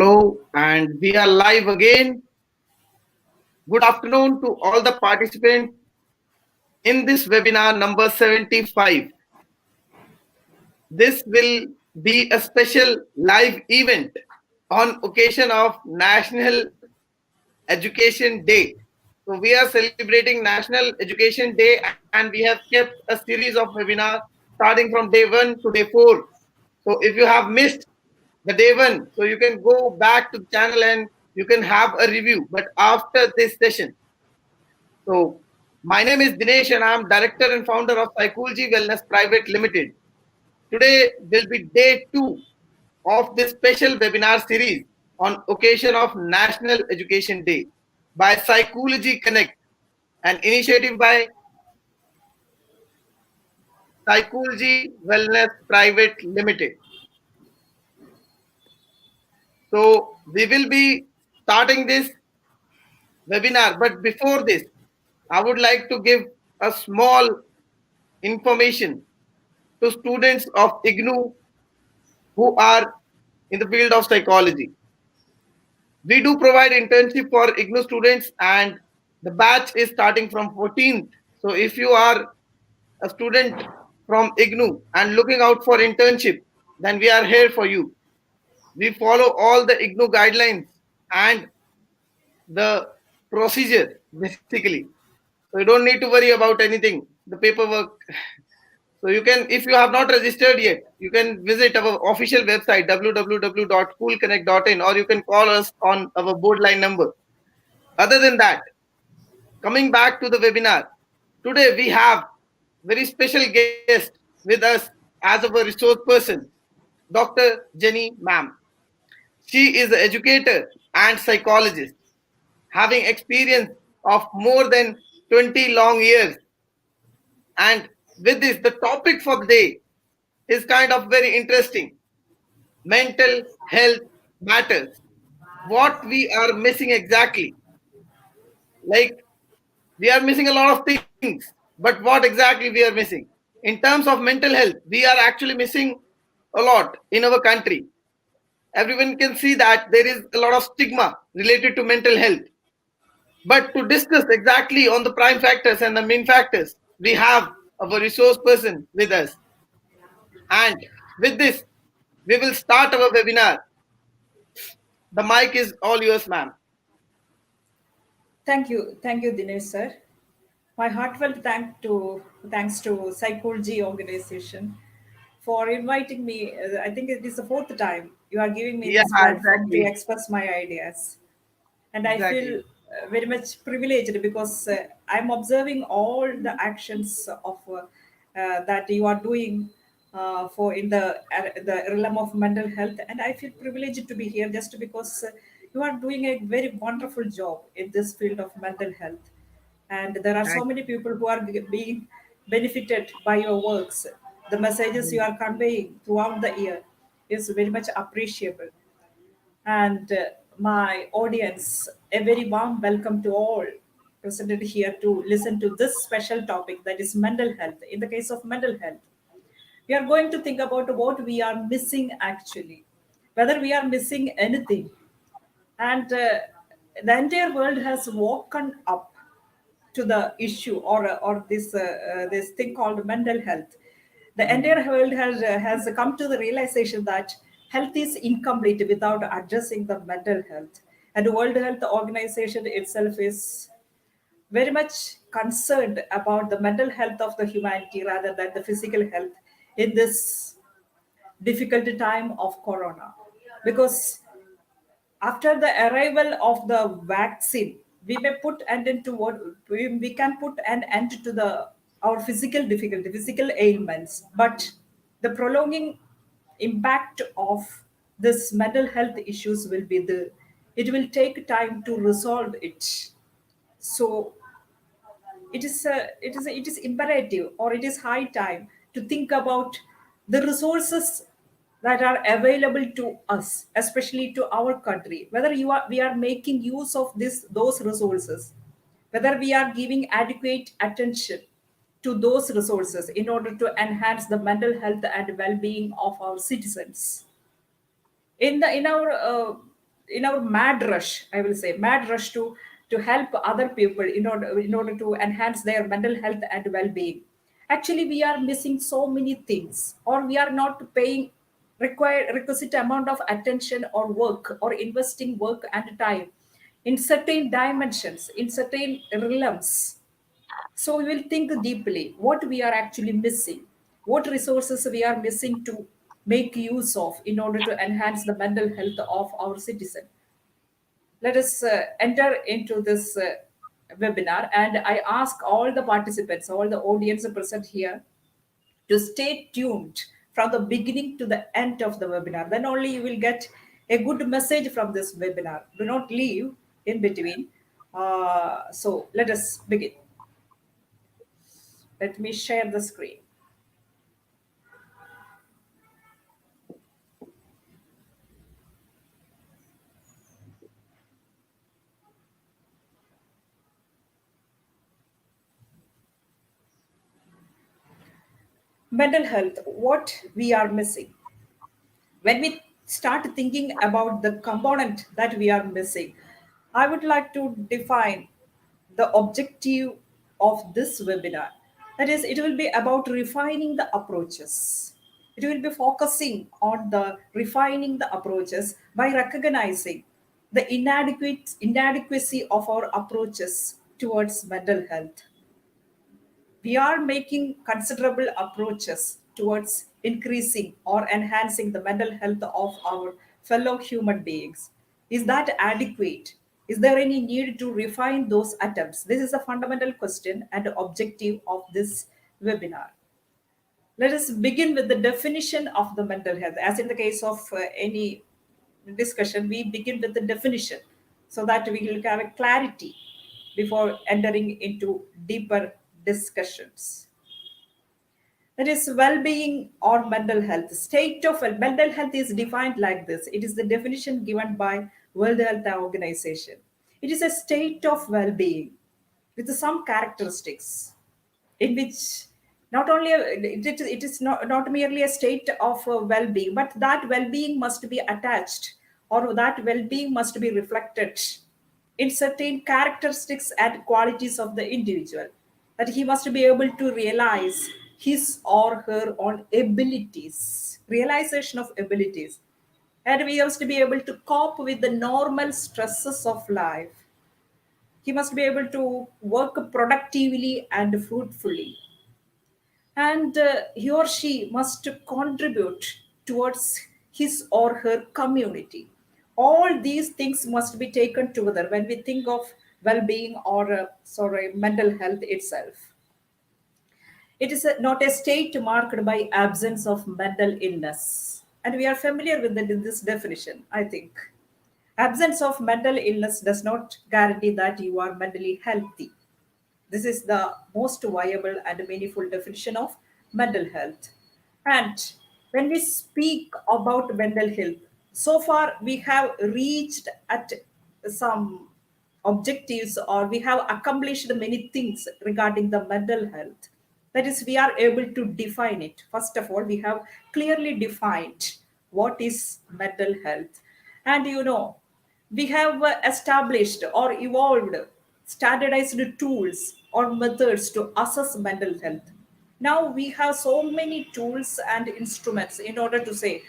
Hello, and we are live again. Good afternoon to all the participants in this webinar number 75. This will be a special live event on occasion of National Education Day. So we are celebrating National Education Day and we have kept a series of webinars starting from day 1 to day 4. So if you have missed the day 1, so you can go back to the channel and you can have a review. But after this session, so my name is Dinesh and I'm director and founder of PsyCoolG Wellness Private Limited. Today will be day 2 of this special webinar series on occasion of National Education Day by PsyCoolG Connect, an initiative by PsyCoolG Wellness Private Limited. So we will be starting this webinar, but before this, I would like to give a small information to students of IGNU who are in the field of psychology. We do provide internship for IGNU students and the batch is starting from 14th. So if you are a student from IGNU and looking out for internship, then we are here for you. We follow all the IGNU guidelines and the procedure basically. So you don't need to worry about anything, the paperwork. So you can, if you have not registered yet, you can visit our official website www.coolconnect.in or you can call us on our board line number. Other than that, coming back to the webinar, today we have very special guest with us as our resource person, Dr. Jeny ma'am. She is an educator and psychologist, having experience of more than 20 long years. And with this, the topic for the day is kind of very interesting. Mental health matters. What we are missing exactly? Like, we are missing a lot of things, but what exactly we are missing? In terms of mental health, we are actually missing a lot in our country. Everyone can see that there is a lot of stigma related to mental health. But to discuss exactly on the prime factors and the main factors, we have our resource person with us. And with this, we will start our webinar. The mic is all yours, ma'am. Thank you, Dinesh sir. My heartfelt thanks to PsyCoolG organization for inviting me. I think it is the fourth time you are giving me Yeah, this platform to exactly. express my ideas, and I Exactly. feel very much privileged because I'm observing all the actions of that you are doing for in the realm of mental health, and I feel privileged to be here just because you are doing a very wonderful job in this field of mental health, and there are so Thank many people who are being benefited by your works. The messages you you. are conveying throughout the year is very much appreciable, and my audience, a very warm welcome to all presented here to listen to this special topic, that is mental health. In the case of mental health, we are going to think about what we are missing actually, whether we are missing anything. And the entire world has woken up to the issue, or this thing called mental health. The Mhm. entire world has come to the realization that health is incomplete without addressing the mental health, and the World Health Organization itself is very much concerned about the mental health of the humanity rather than the physical health in this difficult time of corona, because after the arrival of the vaccine, we may put an end to what we can put an end to the our physical difficulty, physical ailments, but the prolonging impact of this mental health issues will be the, it will take time to resolve it. So it is imperative, or it is high time to think about the resources that are available to us, especially to our country, whether we are making use of those resources, whether we are giving adequate attention to those resources in order to enhance the mental health and well-being of our citizens. In our in our mad rush, I will say mad rush to help other people in order to enhance their mental health and well-being, actually we are missing so many things, or we are not paying requisite amount of attention or work, or investing work and time in certain dimensions, in certain realms. So we will think deeply what we are actually missing, what resources we are missing to make use of in order to enhance the mental health of our citizen. Let us enter into this webinar, and I ask all the participants, all the audience present here, to stay tuned from the beginning to the end of the webinar. Then only you will get a good message from this webinar. Do not leave in between. So let us begin. Let me share the screen. Mental health, what we are missing. When we start thinking about the component that we are missing, I would like to define the objective of this webinar. That is, it will be about refining the approaches. It will be focusing on the refining the approaches by recognizing the inadequacy of our approaches towards mental health. We are making considerable approaches towards increasing or enhancing the mental health of our fellow human beings. Is that adequate? Is there any need to refine those attempts? This is a fundamental question and objective of this webinar. Let us begin with the definition of the mental health. As in the case of any discussion, we begin with the definition so that we will have a clarity before entering into deeper discussions. That is well-being or mental health. State of mental health is defined like this. It is the definition given by World Health Organization. It is a state of well-being with some characteristics in which not only it is not merely a state of well-being, but that well-being must be attached, or that well-being must be reflected in certain characteristics and qualities of the individual, that he must be able to realize his or her own abilities, realization of abilities, and we must be able to cope with the normal stresses of life. He must be able to work productively and fruitfully, and he or she must contribute towards his or her community. All these things must be taken together when we think of well-being or mental health itself. It is not a state marked by absence of mental illness, and we are familiar with this definition, I think. Absence of mental illness does not guarantee that you are mentally healthy. This is the most viable and meaningful definition of mental health. And when we speak about mental health, so far we have reached at some objectives, or we have accomplished many things regarding the mental health. That is, we are able to define it. First of all, we have clearly defined what is mental health. And we have established or evolved standardized tools or methods to assess mental health. Now we have so many tools and instruments in order to say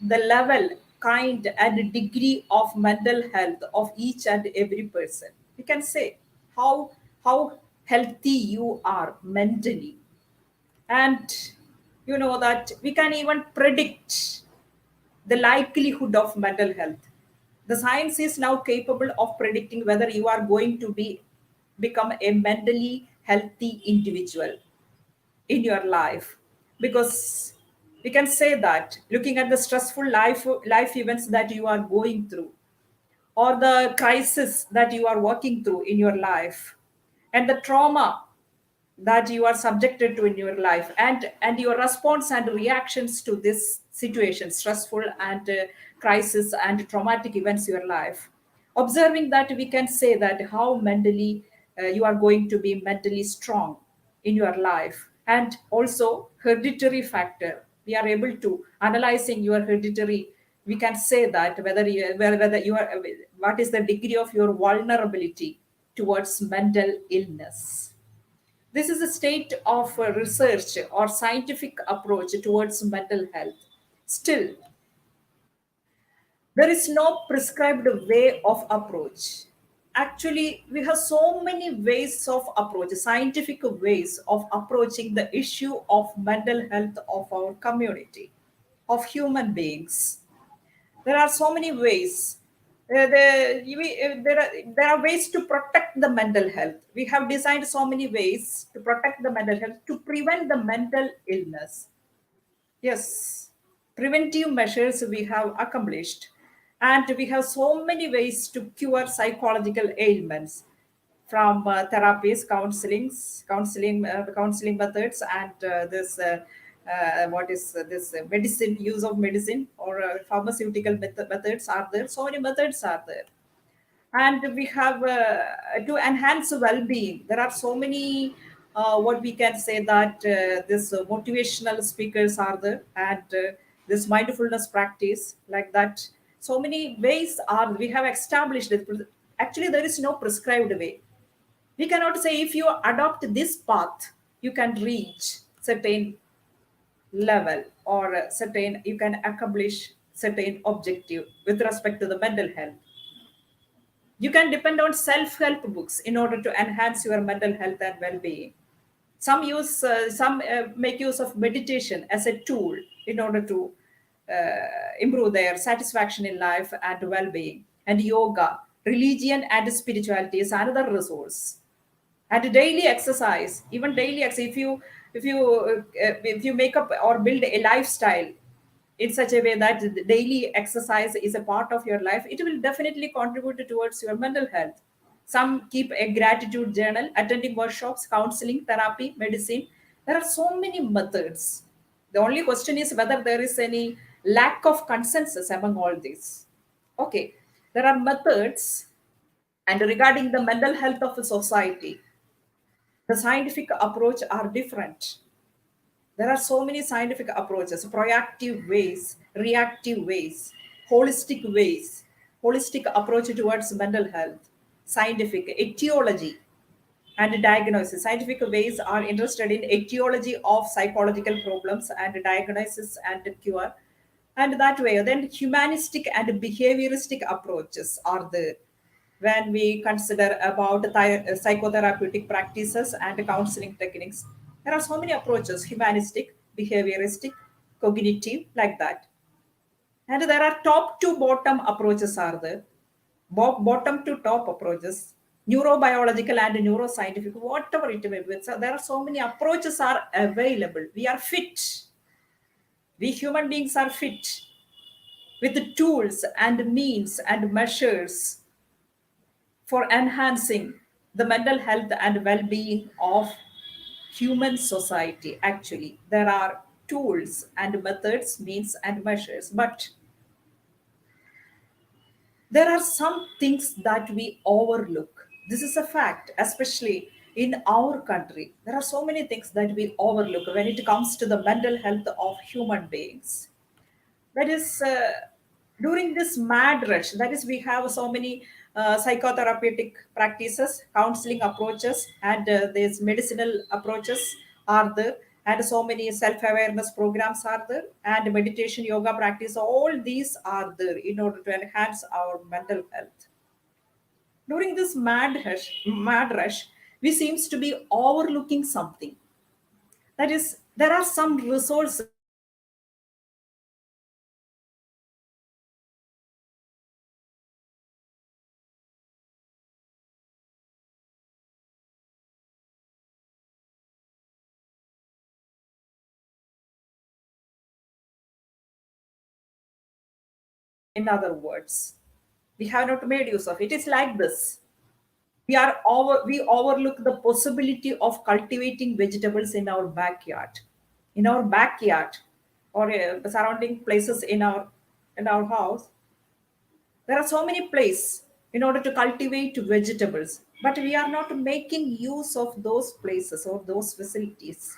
the level, kind, and degree of mental health of each and every person. We can say how healthy you are mentally, and that we can even predict the likelihood of mental health. The science is now capable of predicting whether you are going to become a mentally healthy individual in your life, because we can say that looking at the stressful life events that you are going through, or the crisis that you are working through in your life, and the trauma that you are subjected to in your life, and your response and reactions to this situation, stressful and crisis and traumatic events in your life, observing that, we can say that how mentally you are going to be mentally strong in your life. And also hereditary factor, we are able to analyzing your hereditary we can say that whether you are, what is the degree of your vulnerability towards mental illness. This is a state of research or scientific approach towards mental health. Still, there is no prescribed way of approach. Actually, we have so many ways of approach, scientific ways of approaching the issue of mental health of our community, of human beings. There are so many ways. There are ways to protect the mental health. We have designed so many ways to protect the mental health, to prevent the mental illness. Yes, preventive measures we have accomplished, and we have so many ways to cure psychological ailments, from therapies, counseling methods, and what is this medicine, use of medicine, or pharmaceutical methods are there. So many methods are there, and we have to enhance well-being. There are so many what we can say that this motivational speakers are there, and this mindfulness practice, like that. So many ways are we have established it. Actually, there is no prescribed way. We cannot say if you adopt this path you can reach certain level, or certain you can accomplish certain objective with respect to the mental health. You can depend on self-help books in order to enhance your mental health and well-being. Some make use of meditation as a tool in order to improve their satisfaction in life and well-being. And yoga, religion, and spirituality is another resource. And daily exercise, even daily exercise, if you make up or build a lifestyle in such a way that the daily exercise is a part of your life, it will definitely contribute towards your mental health. Some keep a gratitude journal, attending workshops, counseling, therapy, medicine. There are so many methods. The only question is whether there is any lack of consensus among all these. Okay, there are methods, and regarding the mental health of a society, the scientific approach are different. There are so many scientific approaches: proactive ways, reactive ways, holistic ways, holistic approach towards mental health, scientific etiology and diagnosis. Scientific ways are interested in etiology of psychological problems and diagnosis and cure. And that way, then humanistic and behavioristic approaches are there when we consider about psychotherapeutic practices and counseling techniques. There are so many approaches: humanistic, behavioristic, cognitive, like that. And there are top to bottom approaches are there, bottom to top approaches, neurobiological and neuroscientific, whatever it may be. So there are so many approaches are available. We are fit. We human beings are fit with the tools and means and measures for enhancing the mental health and well-being of human society. Actually, there are tools and methods, means and measures, but there are some things that we overlook. This is a fact, especially in our country. There are so many things that we overlook when it comes to the mental health of human beings. That is, during this mad rush, that is, we have so many psychotherapeutic practices, counseling approaches, and these medicinal approaches are there, and so many self-awareness programs are there, and meditation, yoga practice, all these are there in order to enhance our mental health. During this mad rush, we seems to be overlooking something. That is, there are some resources available in other words. We have not made use of it. It's like this: we overlook the possibility of cultivating vegetables in our backyard, or surrounding places in our house. There are so many places in order to cultivate vegetables, but we are not making use of those places or those facilities.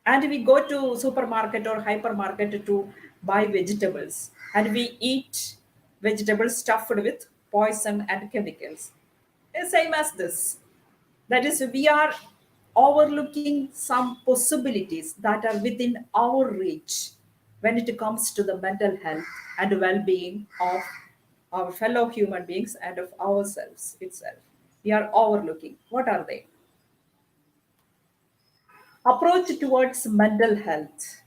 And we go to supermarket or hypermarket to buy vegetables and we eat vegetables stuffed with poison and chemicals. Same as this. That is, we are overlooking some possibilities that are within our reach when it comes to the mental health and well being of our fellow human beings and of ourselves itself. We are overlooking. What are they? Approach towards mental health.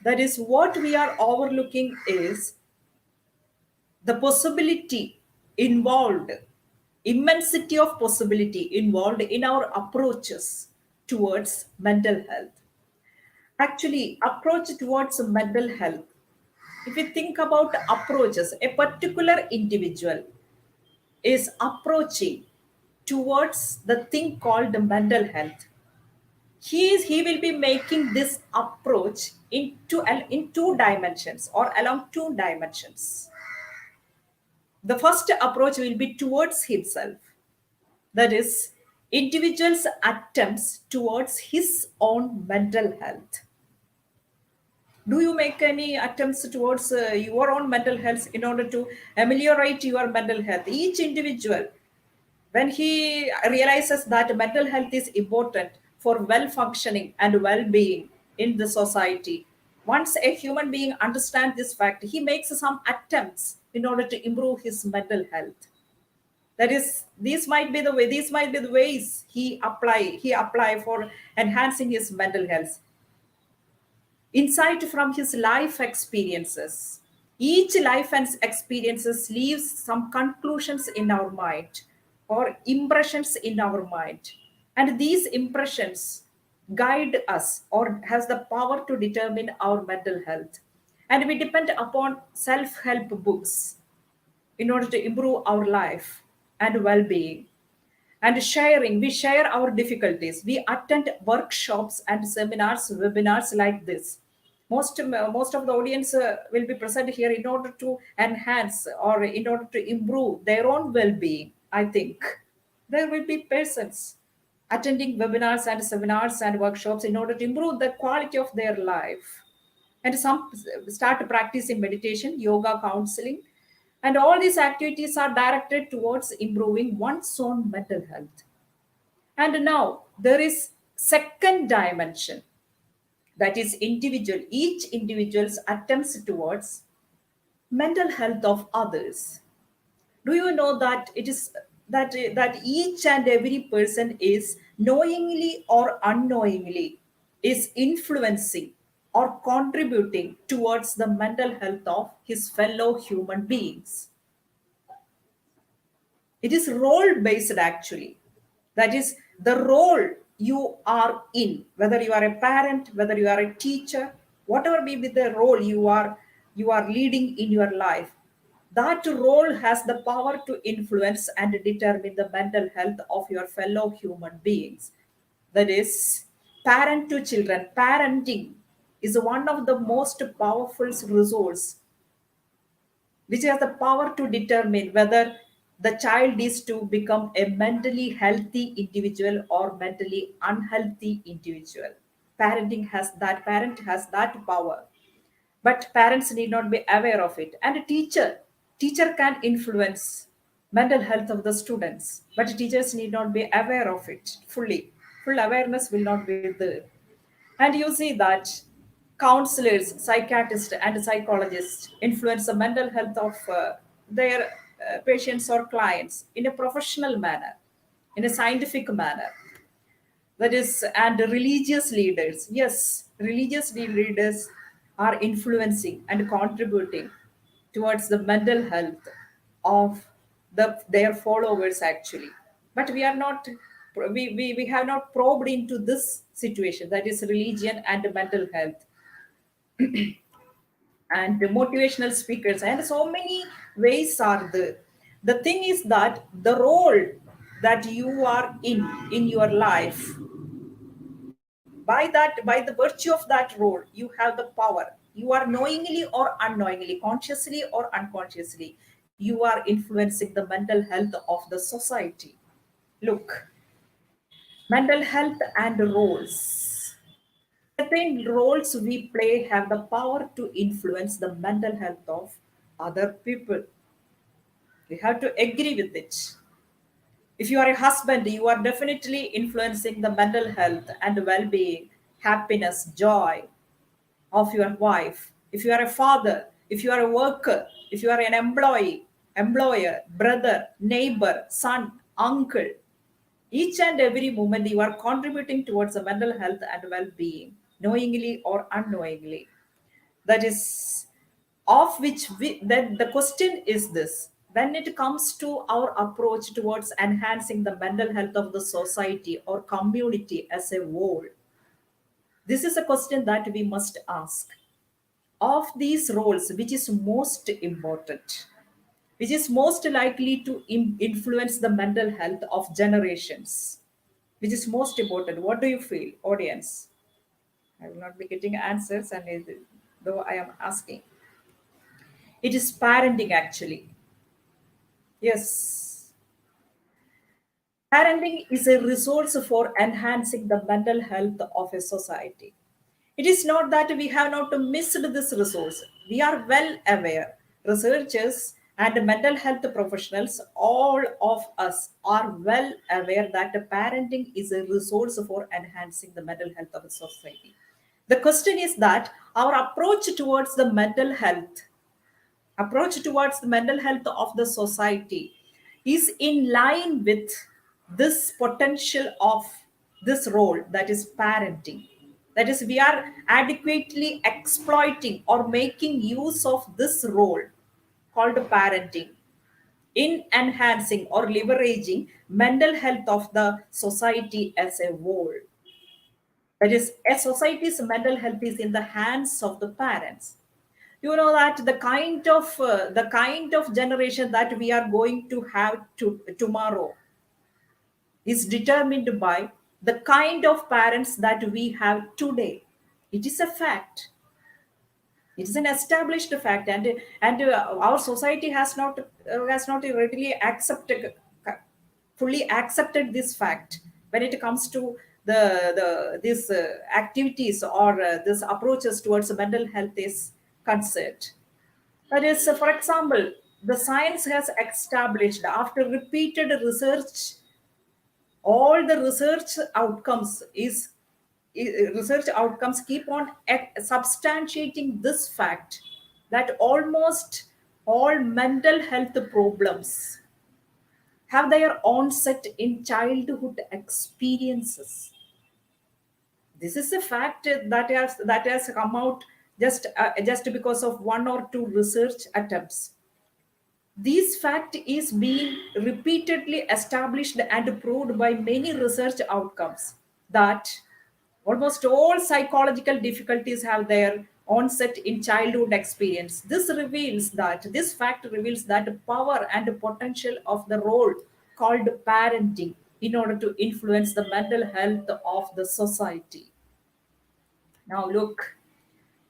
That is, what we are overlooking is the possibility involved, immensity of possibility involved in our approaches towards mental health. Actually, approach towards mental health, if we think about approaches, a particular individual is approaching towards the thing called mental health. He will be making this approach in two dimensions or along two dimensions. The first approach will be towards himself, that is, individual's attempts towards his own mental health. Do you make any attempts towards your own mental health in order to ameliorate your mental health? Each individual, when he realizes that mental health is important for well functioning and well being in the society, once a human being understands this fact, he makes some attempts in order to improve his mental health. That is, these might be the ways he apply for enhancing his mental health. Insight from his life experiences. Each life and experiences leaves some conclusions in our mind or impressions in our mind. And these impressions guide us or has the power to determine our mental health. And we depend upon self-help books in order to improve our life and well-being. And sharing, we share our difficulties, we attend workshops and seminars, webinars like this. Most of the audience will be present here in order to enhance or in order to improve their own well-being. I think there will be persons attending webinars and seminars and workshops in order to improve the quality of their life, and some start practicing meditation, yoga, counseling, and all these activities are directed towards improving one's own mental health. And now there is second dimension, that is individual, each individual's attempts towards mental health of others. Do you know that it is that each and every person is knowingly or unknowingly is influencing or contributing towards the mental health of his fellow human beings? It is role based actually. That is the role you are in, whether you are a parent, whether you are a teacher, whatever may be the role you are leading in your life. That role has the power to influence and determine the mental health of your fellow human beings. That is, parent to children. Parenting is one of the most powerful resource which has the power to determine whether the child is to become a mentally healthy individual or mentally unhealthy individual. Parent has that power, but parents need not be aware of it. And a teacher can influence mental health of the students, but teachers need not be aware of it fully. Full awareness will not be there. And you see that counselors, psychiatrists, and psychologists influence the mental health of their patients or clients in a professional manner, in a scientific manner. That is, and religious leaders. Yes, religious leaders are influencing and contributing towards the mental health of their followers actually. But we are not we have not probed into this situation, that is religion and mental health and the motivational speakers, and so many ways are there. The thing is that the role that you are in your life, by the virtue of that role, you have the power. You are knowingly or unknowingly, consciously or unconsciously, you are influencing the mental health of the society. Look, mental health and roles. Certain roles we play have the power to influence the mental health of other people. We have to agree with it. If you are a husband, you are definitely influencing the mental health and well being, happiness, joy of your wife. If you are a father, if you are a worker, if you are an employee, employer, brother, neighbor, son, uncle, each and every moment you are contributing towards the mental health and well being, knowingly or unknowingly. That is of which then the question is this: when it comes to our approach towards enhancing the mental health of the society or community as a whole, this is a question that we must ask. Of these roles, which is most important, which is most likely to influence the mental health of generations, which is most important? What do you feel, audience? I will not be getting answers, and though I am asking, it is parenting actually. Yes, parenting is a resource for enhancing the mental health of a society. It is not that we have not missed this resource. We are well aware. Researchers and mental health professionals, all of us are well aware that parenting is a resource for enhancing the mental health of a society. The question is that our approach towards the mental health of the society is in line with this potential of this role, that is parenting. That is, we are adequately exploiting or making use of this role called parenting in enhancing or leveraging mental health of the society as a whole. That is, a society's mental health is in the hands of the parents. You know that the kind of generation that we are going to have tomorrow is determined by the kind of parents that we have today. It is a fact. It is an established fact, and our society has not readily accepted, fully accepted this fact when it comes to the these activities or these approaches towards mental health is concerned. That is, for example, the science has established after repeated research, all the research outcomes keep on substantiating this fact that almost all mental health problems have their onset in childhood experiences. This is a fact that has come out just because of one or two research attempts. This fact is being repeatedly established and proved by many research outcomes that almost all psychological difficulties have their onset in childhood experience. This fact reveals that the power and potential of the role called parenting in order to influence the mental health of the society. Now, look,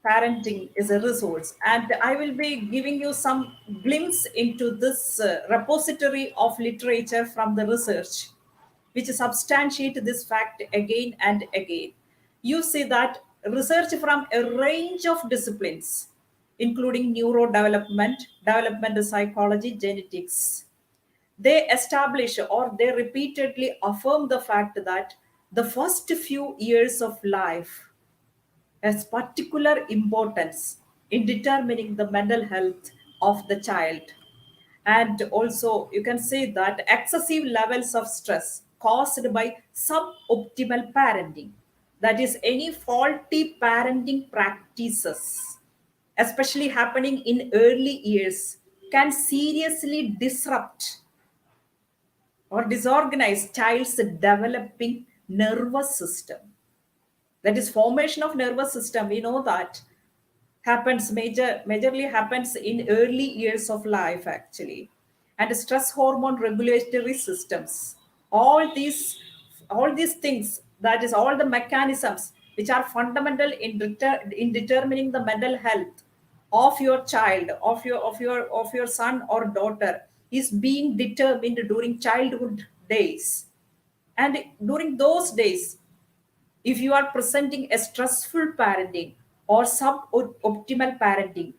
parenting is a resource, and I will be giving you some glimpse into this repository of literature from the research, which substantiate this fact again and again. You see that research from a range of disciplines, including neurodevelopment, developmental psychology, genetics, they establish or they repeatedly affirm the fact that the first few years of life has particular importance in determining the mental health of the child. And also, you can say that excessive levels of stress caused by suboptimal parenting, that is, any faulty parenting practices, especially happening in early years, can seriously disrupt or disorganize child's developing nervous system. That is, formation of nervous system, we know that majorly happens in early years of life actually. And stress hormone regulatory systems, all these things, that is, all the mechanisms which are fundamental in determining the mental health of your child, of your son or daughter, is being determined during childhood days. And during those days, If you are presenting a stressful parenting or suboptimal parenting,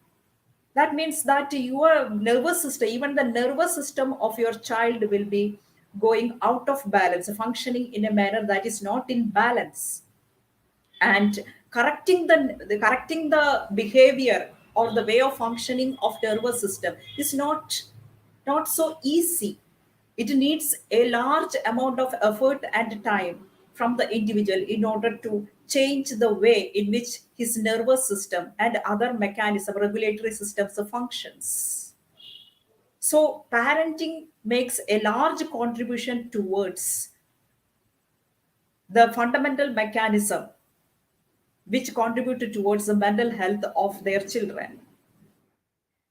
that means that your nervous system, even the nervous system of your child, will be going out of balance, functioning in a manner that is not in balance. And correcting the behavior or the way of functioning of nervous system is not so easy. It needs a large amount of effort and time from the individual in order to change the way in which his nervous system and other mechanism regulatory systems functions. So parenting makes a large contribution towards the fundamental mechanism which contribute towards the mental health of their children.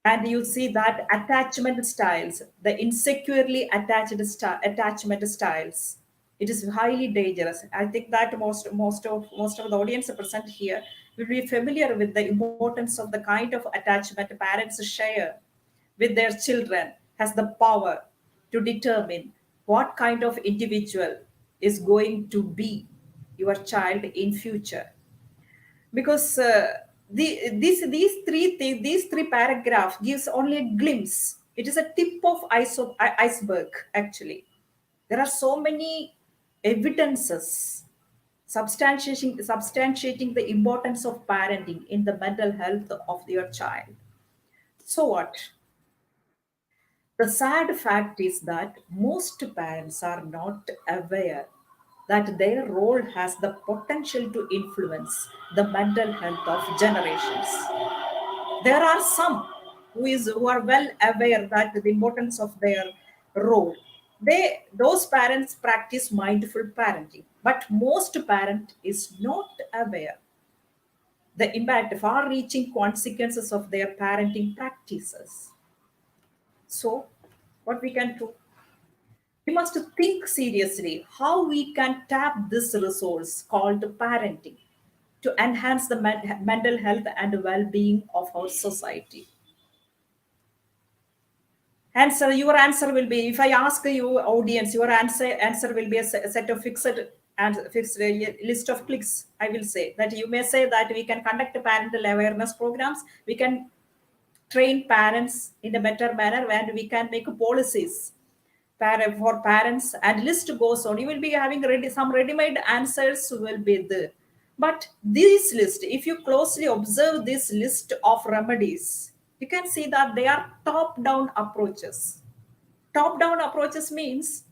And you see that attachment styles, the insecurely attachment styles, it is highly dangerous. I think that most of the audience present here will be familiar with the importance of the kind of attachment parents share with their children has the power to determine what kind of individual is going to be your child in future. Because these three paragraph gives only a glimpse. It is a tip of iceberg. Actually, there are so many evidences substantiating the importance of parenting in the mental health of your child. So what? The sad fact is that most parents are not aware that their role has the potential to influence the mental health of generations. There are some who are well aware that the importance of their role. Those parents practice mindful parenting, but most parent is not aware the impact, far-reaching consequences of their parenting practices. So, what we can do? We must think seriously how we can tap this resource called parenting to enhance the mental health and well-being of our society. Answer, your answer will be, if I ask you audience, your answer will be a set of fixed and fixed list of clicks. I will say that you may say that we can conduct parental awareness programs, we can train parents in a better manner, and we can make policies for parents, and list goes on. You will be having some ready-made answers will be there. But this list, if you closely observe this list of remedies, you can see that they are top-down approaches. Top-down approaches means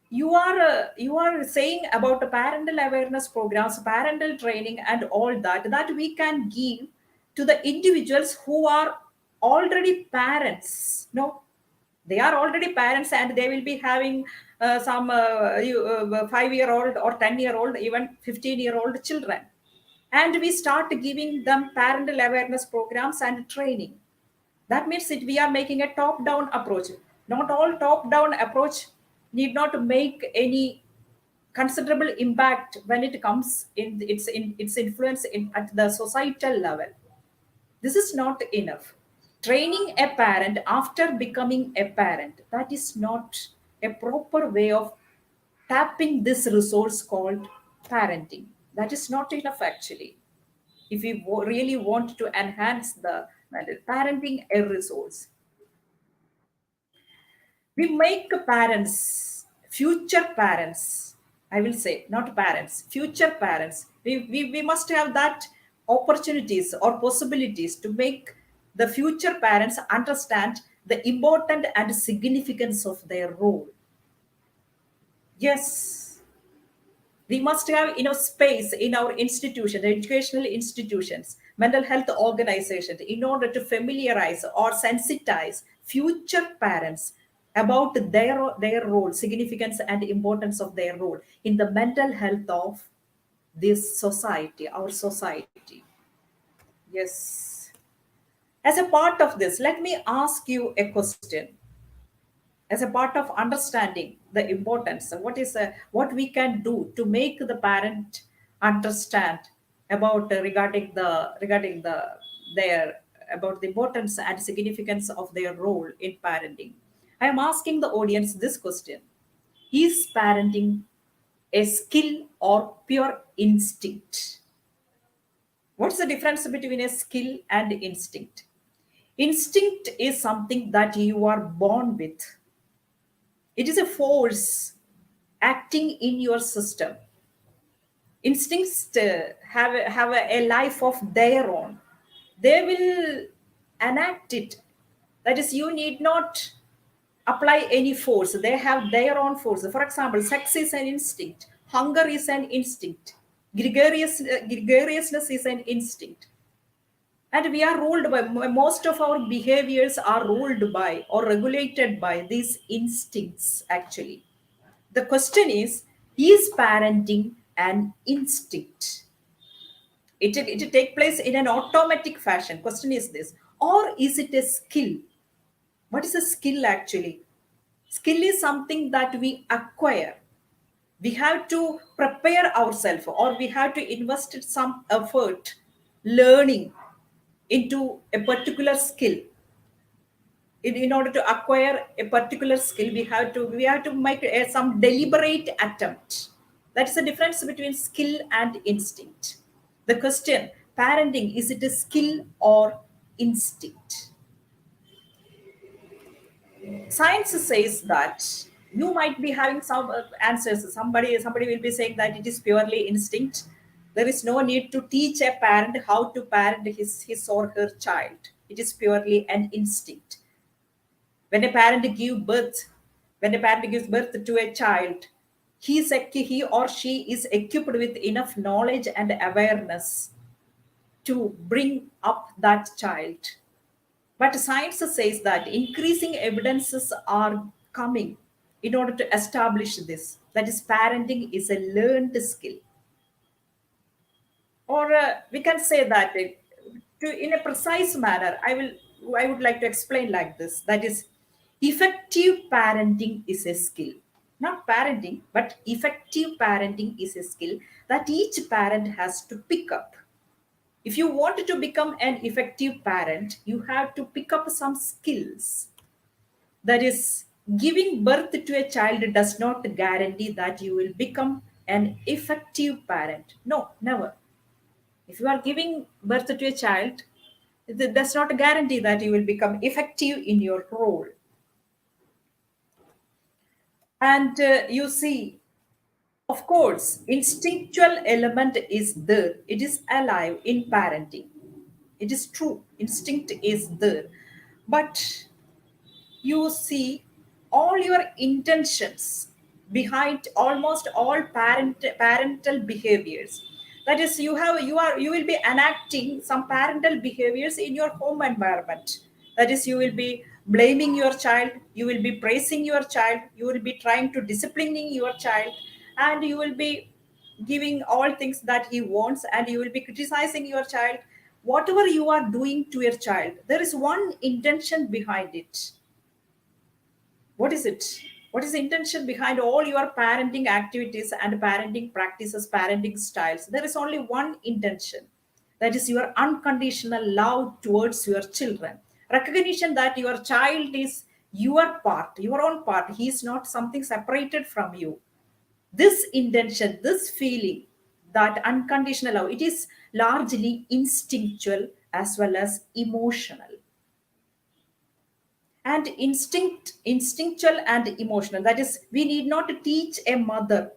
you are saying about the parental awareness programs, parental training, and all that we can give to the individuals who are already parents. No, they are already parents, and they will be having some 5-year-old or 10-year-old, even 15-year-old children. And we start giving them parental awareness programs and training. That means that we are making a top down approach. Not all top down approach need not make any considerable impact when it comes in its influence at the societal level. This is not enough. Training a parent after becoming a parent, that is not a proper way of tapping this resource called parenting. That is not enough actually. If we really want to enhance the parenting a resource, we make parents, future parents, I will say, not parents, future parents. We must have that opportunities or possibilities to make the future parents understand the important and significance of their role. Yes, we must have enough space in our institutions, educational institutions, mental health organizations, in order to familiarize or sensitize future parents about their role, significance, and importance of their role in the mental health of this society, our society. Yes. As a part of this, let me ask you a question. As a part of understanding the importance, what we can do to make the parent understand about regarding their about the importance and significance of their role in parenting. I am asking the audience this question: is parenting a skill or pure instinct? What's the difference between a skill and instinct? Instinct is something that you are born with. It is a force acting in your system. Instincts have a life of their own. They will enact it. That is, you need not apply any force. They have their own force. For example, sex is an instinct, hunger is an instinct, gregariousness is an instinct. And we are ruled by, most of our behaviors are ruled by or regulated by these instincts actually. The question is parenting an instinct? It take place in an automatic fashion. Question is this, or is it a skill? What is a skill actually? Skill is something that we acquire. We have to prepare ourselves, or we have to invest some effort learning into a particular skill. In order to acquire a particular skill, we have to make some deliberate attempt. That's the difference between skill and instinct. The question, parenting, is it a skill or instinct? Science says that you might be having some answers. Somebody will be saying that it is purely instinct. There is no need to teach a parent how to parent his or her child. It is purely an instinct. When a parent gives birth, when a parent gives birth to a child, he or she is equipped with enough knowledge and awareness to bring up that child. But science says that increasing evidences are coming in order to establish this. That is, parenting is a learned skill. Or we can say that in a precise manner, I would like to explain like this. That is, effective parenting is a skill. Not parenting, but effective parenting is a skill that each parent has to pick up. If you want to become an effective parent, you have to pick up some skills. That is, giving birth to a child does not guarantee that you will become an effective parent. No, never. If you are giving birth to a child, that's not a guarantee that you will become effective in your role. And you see, of course, instinctual element is there. It is alive in parenting. It is true. Instinct is there. But you see, all your intentions behind almost all parental behaviors. That is, you will be enacting some parental behaviors in your home environment. That is, you will be blaming your child, you will be praising your child, you will be trying to disciplining your child, and you will be giving all things that he wants, and you will be criticizing your child. Whatever you are doing to your child, there is one intention behind it. What is it? What is the intention behind all your parenting activities and parenting practices, parenting styles? There is only one intention, that is your unconditional love towards your children. Recognition that your child is your part, your own part. He is not something separated from you. This intention, this feeling, that unconditional love, it is largely instinctual as well as emotional. And instinctual and emotional, that is, we need not teach a mother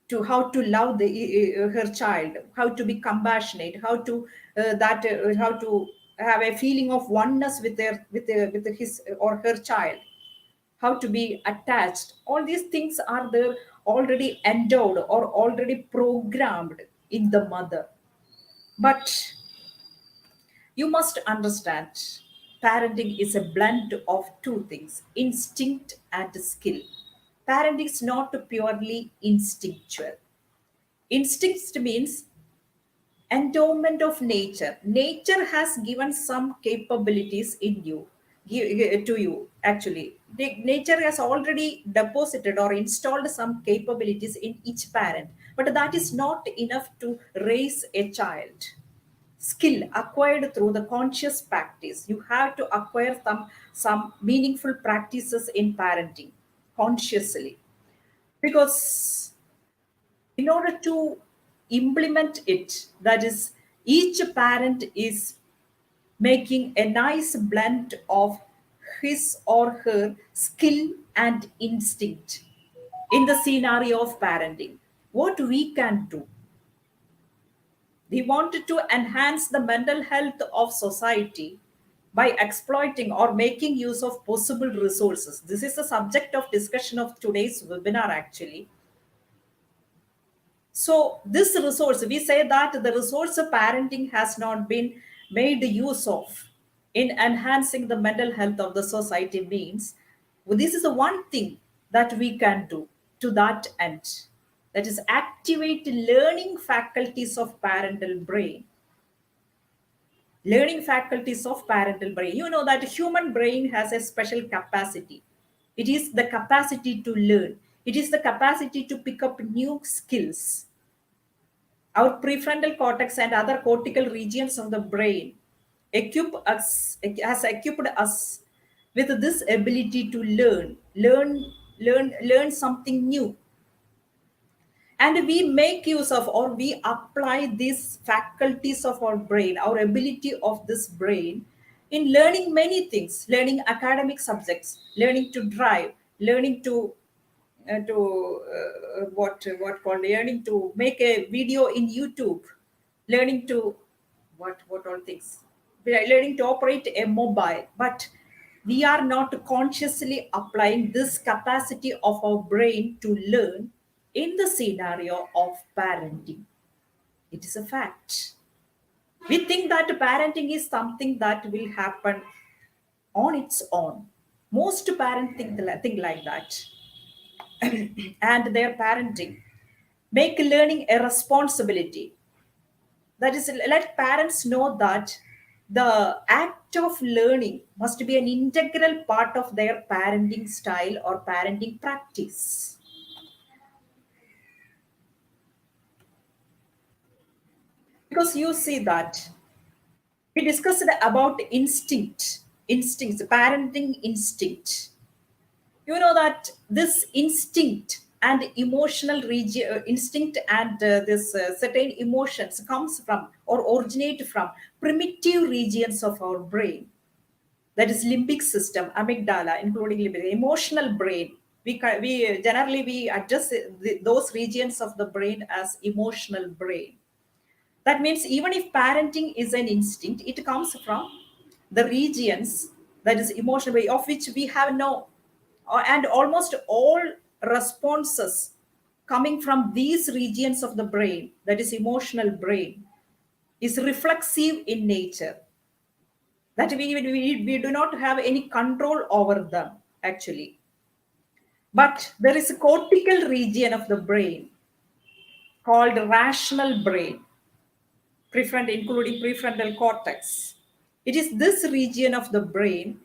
to how to love her child, how to be compassionate, how to have a feeling of oneness with with his or her child, how to be attached. All these things are there, already endowed or already programmed in the mother. But you must understand, parenting is a blend of two things, instinct and skill. Parenting is not purely instinctual. Instinct means endowment of nature. Nature has given some capabilities in you, to you actually. Nature has already deposited or installed some capabilities in each parent, but that is not enough to raise a child. Skill acquired through the conscious practice. You have to acquire some meaningful practices in parenting consciously, because in order to implement it, that is, each parent is making a nice blend of his or her skill and instinct in the scenario of parenting. What we can do, we wanted to enhance the mental health of society by exploiting or making use of possible resources. This is the subject of discussion of today's webinar, actually. So, this resource, we say that the resource of parenting has not been made use of in enhancing the mental health of the society, means well, this is the one thing that we can do to that end. That is, activate learning faculties of parental brain. Learning faculties of parental brain. You know that human brain has a special capacity. It is the capacity to learn. It is the capacity to pick up new skills. Our prefrontal cortex and other cortical regions of the brain has equipped us with this ability to learn something new. And we make use of, or we apply these faculties of our brain, our ability of this brain, in learning many things, learning academic subjects, learning to drive, learning to what called learning to make a video in YouTube, learning to what all things, we are learning to operate a mobile, but we are not consciously applying this capacity of our brain to learn in the scenario of parenting. It is a fact. We think that parenting is something that will happen on its own. Most parents think like that. And their parenting make learning a responsibility. That is, let parents know that the act of learning must be an integral part of their parenting style or parenting practice. Because you see that we discussed about instincts, parenting instinct. You know that this instinct and emotional instinct and this certain emotions comes from or originate from primitive regions of our brain, that is limbic system, amygdala, including limbic, emotional brain. We generally we address those regions of the brain as emotional brain. That means even if parenting is an instinct, it comes from the regions, that is emotional way, of which we have no, and almost all responses coming from these regions of the brain, that is emotional brain, is reflexive in nature, that we do not have any control over them, actually. But there is a cortical region of the brain called rational brain, including prefrontal cortex. It is this region of the brain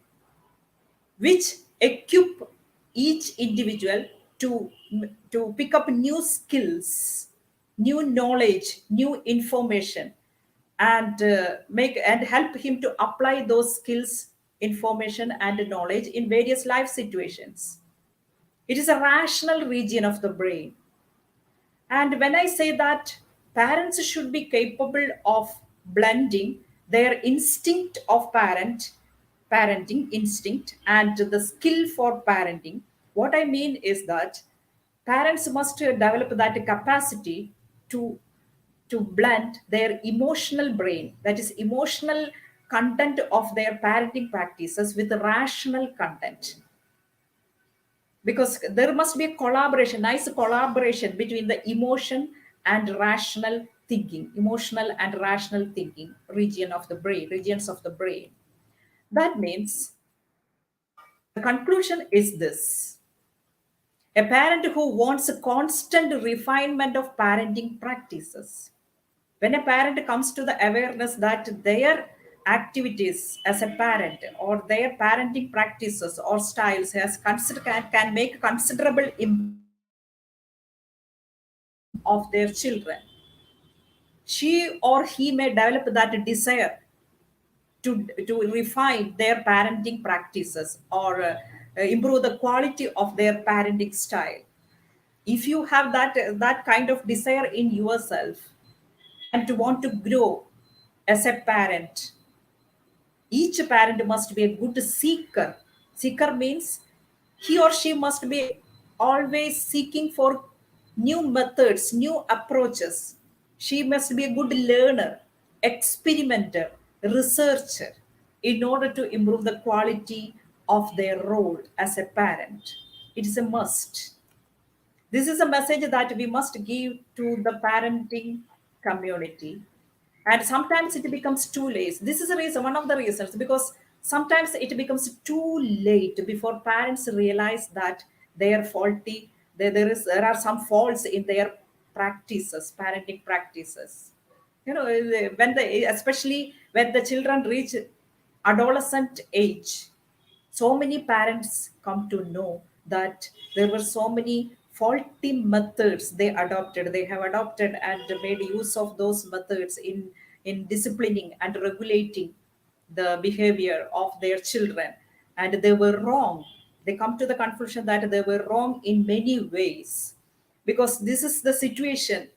which equip each individual to, to pick up new skills, new knowledge, new information, and make and help him to apply those skills, information, and knowledge in various life situations. It is a rational region of the brain. And when I say that parents should be capable of blending their instinct of parenting instinct and the skill for parenting, what I mean is that parents must develop that capacity to blend their emotional brain, that is emotional content of their parenting practices, with rational content, because there must be a collaboration, nice collaboration between the emotional and rational thinking regions of the brain. That means the conclusion is this: a parent who wants a constant refinement of parenting practices, when a parent comes to the awareness that their activities as a parent or their parenting practices or styles can make considerable impact of their children, she or he may develop that desire to refine their parenting practices or improve the quality of their parenting style. If you have that kind of desire in yourself and to want to grow as a parent, each parent must be a good seeker. Seeker means he or she must be always seeking for new methods, new approaches. She must be a good learner, experimenter, researcher in order to improve the quality of their role as a parent. It is a must. This is a message that we must give to the parenting community. And sometimes it becomes too late. This is a reason, one of the reasons, because sometimes it becomes too late before parents realize that they are faulty. There are some faults in their practices, parenting practices. You know, when the especially when the children reach adolescent age, so many parents come to know that there were so many faulty methods they have adopted and made use of those methods in disciplining and regulating the behavior of their children, and they were wrong. They come to the conclusion that they were wrong in many ways, because this is the situation,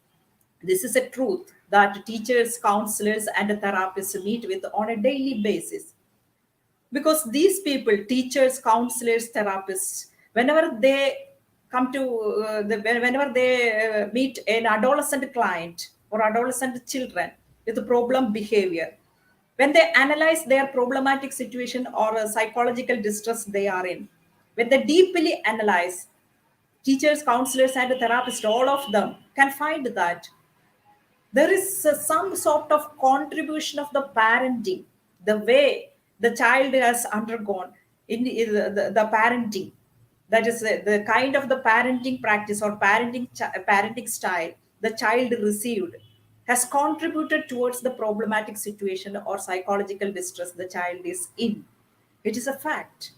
this is a truth that teachers, counselors, and therapists meet with on a daily basis. Because these people, teachers, counselors, therapists, whenever they come to whenever they meet an adolescent client or adolescent children with problem behavior, when they analyze their problematic situation or a psychological distress they are in, when they deeply analyze, teachers, counselors, and therapists, all of them can find that there is some sort of contribution of the parenting, the way the child has undergone the parenting, that is the kind of the parenting practice or parenting style the child received has contributed towards the problematic situation or psychological distress the child is in. It is a fact.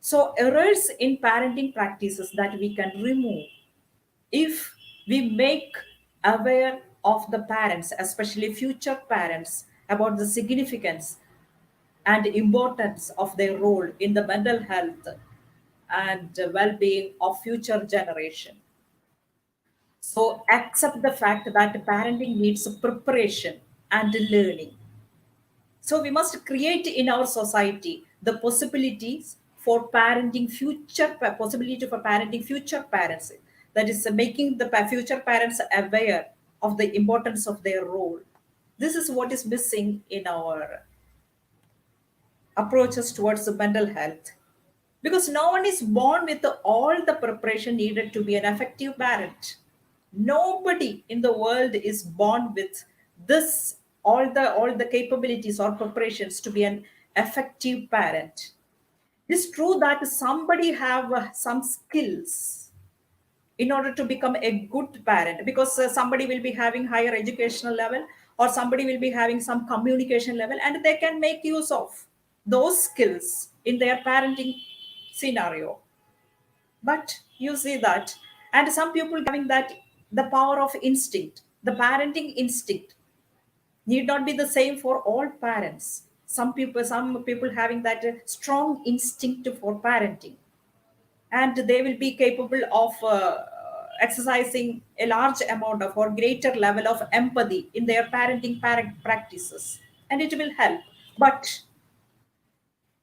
So errors in parenting practices that we can remove if we make aware of the parents, especially future parents, about the significance and importance of their role in the mental health and well-being of future generation. So accept the fact that parenting needs preparation and learning. So we must create in our society the possibilities for parenting future possibility for parenting future parents. That is making the future parents aware of the importance of their role. This is what is missing in our approaches towards the mental health, because no one is born with all the preparation needed to be an effective parent. Nobody in the world is born with this all the capabilities or preparations to be an effective parent. It's true that somebody have some skills in order to become a good parent, because somebody will be having higher educational level or somebody will be having some communication level, and they can make use of those skills in their parenting scenario. But you see that, and some people having that, the power of instinct, the parenting instinct need not be the same for all parents. Some people having that strong instinct for parenting, and they will be capable of exercising a large amount of or greater level of empathy in their parenting practices, and it will help. But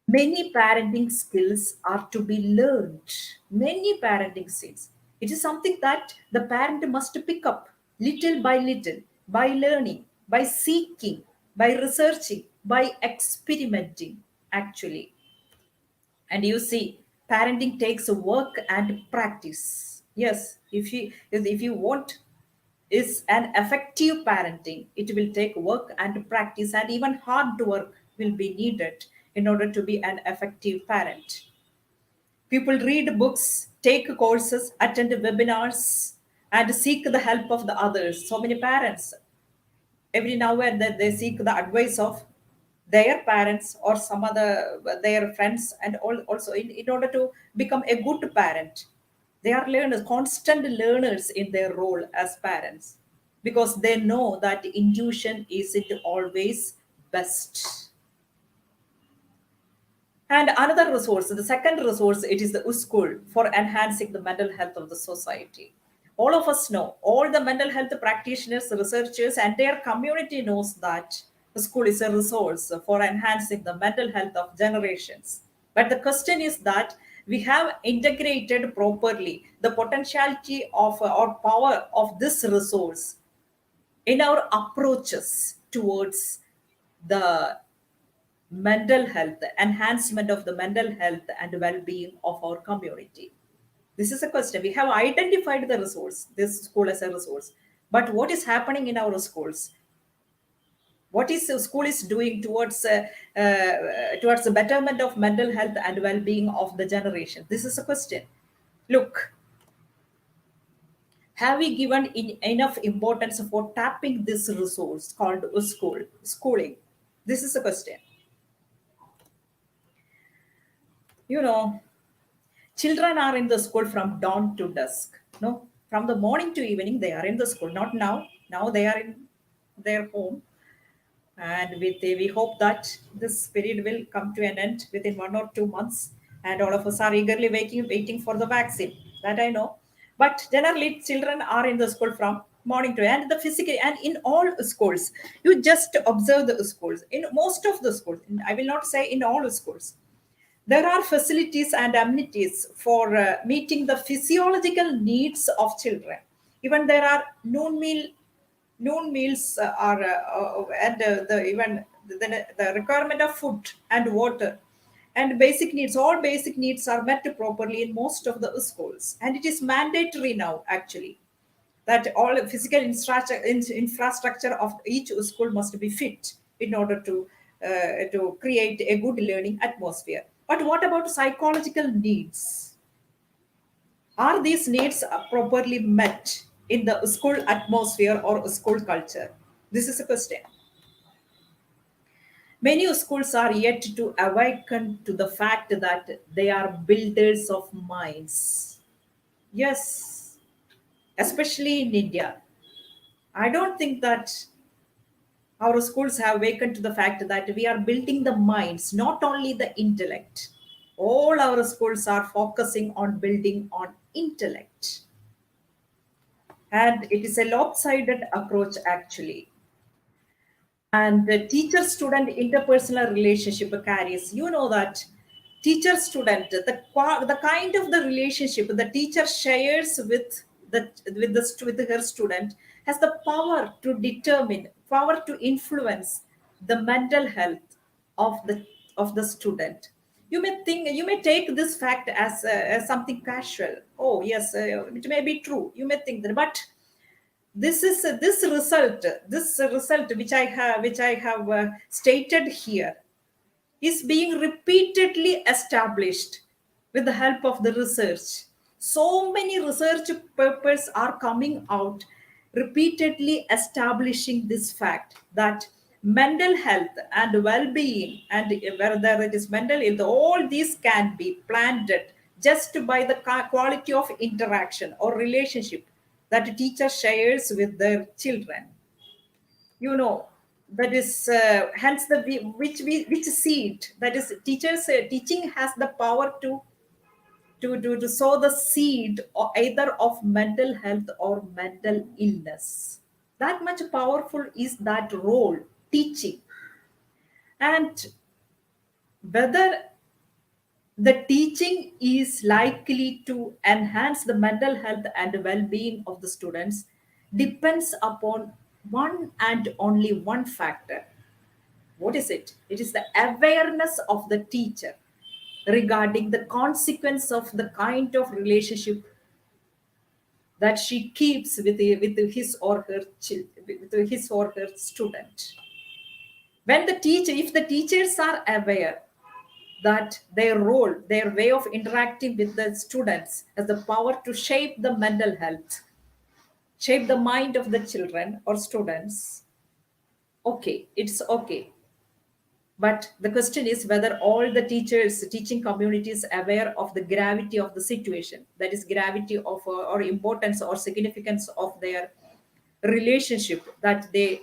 many parenting skills are to be learned. Many parenting skills. It is something that the parent must pick up little by little, by learning, by seeking, by researching, by experimenting, actually. And you see, parenting takes work and practice. Yes, if you want is an effective parenting, it will take work and practice, and even hard work will be needed in order to be an effective parent. People read books, take courses, attend webinars, and seek the help of the others. So many parents, every now and then, they seek the advice of their parents or some other their friends, and also in order to become a good parent. They are learners, constant learners in their role as parents, because they know that intuition isn't always best. And another resource, the second resource, it is the school for enhancing the mental health of the society. All of us know, all the mental health practitioners, researchers, and their community knows that the school is a resource for enhancing the mental health of generations. But the question is that we have integrated properly the potentiality of or power of this resource in our approaches towards the mental health, enhancement of the mental health and well-being of our community. This is a question. We have identified the resource, this school as a resource. But what is happening in our schools? What is the school is doing towards the betterment of mental health and well-being of the generation? This is a question. Look, have we given enough importance for tapping this resource called schooling? This is a question. You know, children are in the school from dawn to dusk. No, from the morning to evening, they are in the school. Not now. Now they are in their home. And we hope that this period will come to an end within 1 or 2 months. And all of us are eagerly waiting for the vaccine. That I know. But generally, children are in the school from morning to and the physical and in all schools. You just observe the schools. In most of the schools, I will not say in all schools, there are facilities and amenities for meeting the physiological needs of children. Even there are noon meals are and the even the requirement of food and water and basic needs. All basic needs are met properly in most of the schools, and it is mandatory now actually that all physical infrastructure of each school must be fit in order to create a good learning atmosphere. But what about psychological needs? Are these needs properly met in the school atmosphere or school culture? This is a question. Many schools are yet to awaken to the fact that they are builders of minds. Yes, especially in India. I don't think that our schools have awakened to the fact that we are building the minds, not only the intellect. All our schools are focusing on building on intellect. And it is a lopsided approach, actually. And the teacher student interpersonal relationship carries, you know, that teacher student, the kind of the relationship the teacher shares with her student has the power to determine, power to influence the mental health of the student. You may take this fact as something casual. Oh yes, it may be true, you may think that, but this result which I have stated here is being repeatedly established with the help of the research. So many research papers are coming out repeatedly establishing this fact that mental health and well-being, and whether it is mental health, all these can be planted just by the quality of interaction or relationship that a teacher shares with their children. You know, that is hence the which seed, that is teachers teaching has the power to sow the seed or either of mental health or mental illness. That much powerful is that role, teaching. And whether the teaching is likely to enhance the mental health and well-being of the students depends upon one and only one factor. What is it? It is the awareness of the teacher regarding the consequence of the kind of relationship that she keeps with his or her with his or her student. When the teacher, if the teachers are aware that their role, their way of interacting with the students has the power to shape the mental health, shape the mind of the children or students, okay, it's okay. But the question is whether all the teachers, teaching community is aware of the gravity of the situation, that is, gravity of or importance or significance of their relationship that they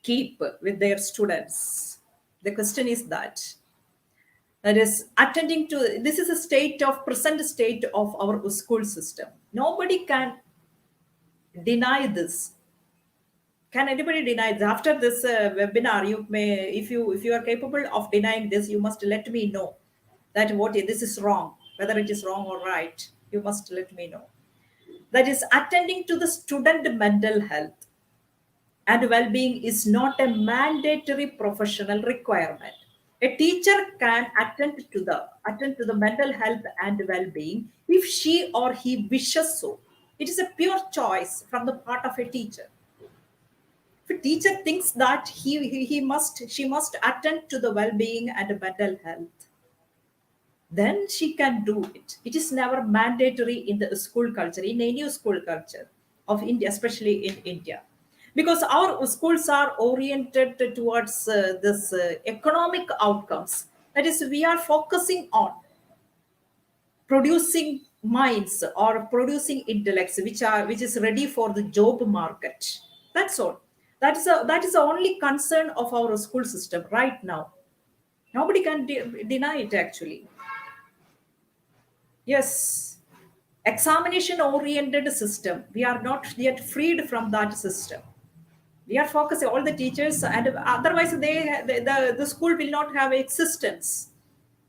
keep with their students. The question is that. That is attending to, this is a state of present state of our school system. Nobody can deny this. Can anybody deny this? After this webinar, you may, if you are capable of denying this, you must let me know that what this is wrong, whether it is wrong or right. You must let me know. That is attending to the student mental health and well-being is not a mandatory professional requirement. A teacher can attend to the mental health and well-being if she or he wishes so. It is a pure choice from the part of a teacher. If a teacher thinks that he must she must attend to the well-being and mental health, then she can do it. It is never mandatory in the school culture, in any school culture of India, especially in India. Because our schools are oriented towards this economic outcomes. That is, we are focusing on producing minds or producing intellects which is ready for the job market. That's all. That is the only concern of our school system right now. Nobody can deny it actually. Yes, examination oriented system. We are not yet freed from that system. We are focusing all the teachers, and otherwise the school will not have existence,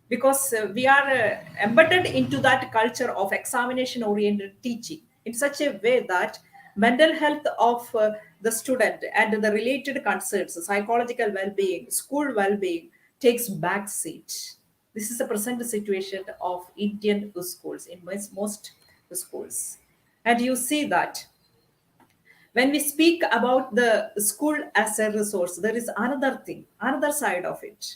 because we are embedded into that culture of examination oriented teaching in such a way that mental health of the student and the related concerns, psychological well-being, school well-being, takes back seat. This is the present situation of Indian schools, in most schools. And you see that when we speak about the school as a resource, there is another thing, another side of it.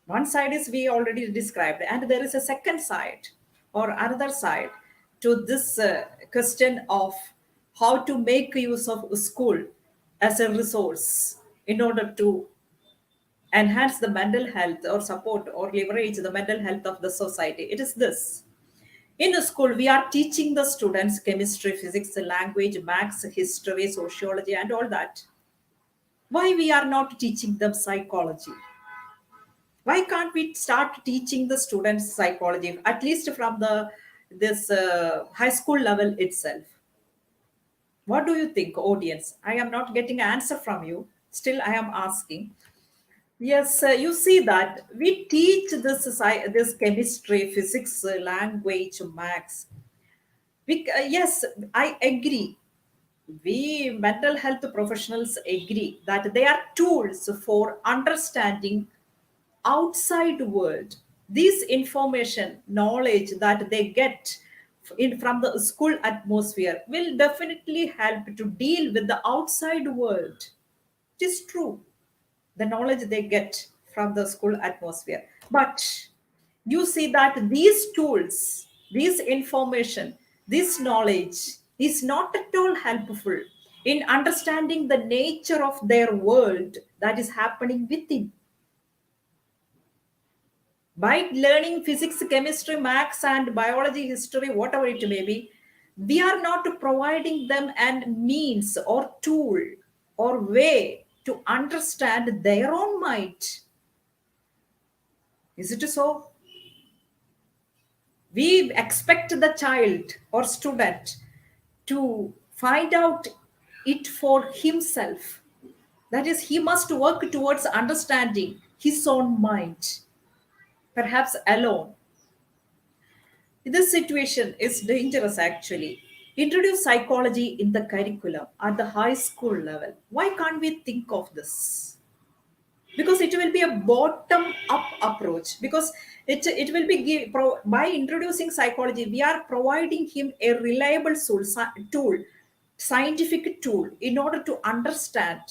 One side is we already described, and there is a second side or another side to this question of how to make use of school as a resource in order to enhance the mental health or support or leverage the mental health of the society. It is this. In a school, we are teaching the students chemistry, physics, language, maths, history, sociology, and all that. Why we are not teaching them psychology? Why can't we start teaching the students psychology at least from the this high school level itself? What do you think, audience? I am not getting an answer from you, still I am asking. Yes, you see that we teach this chemistry, physics, language, maths. Yes, I agree. We mental health professionals agree that they are tools for understanding outside world. This information knowledge that they get from the school atmosphere will definitely help to deal with the outside world. It is true, the knowledge they get from the school atmosphere, but you see that these tools, this information, this knowledge is not at all helpful in understanding the nature of their world that is happening within. By learning physics, chemistry, maths, and biology, history, whatever it may be, we are not providing them an means or tool or way to understand their own mind. Is it so? We expect the child or student to find out it for himself. That is, he must work towards understanding his own mind, perhaps alone. This situation is dangerous actually. Introduce psychology in the curriculum at the high school level. Why can't we think of this? Because it will be a bottom up approach. Because it will be by introducing psychology, we are providing him a reliable tool, scientific tool, in order to understand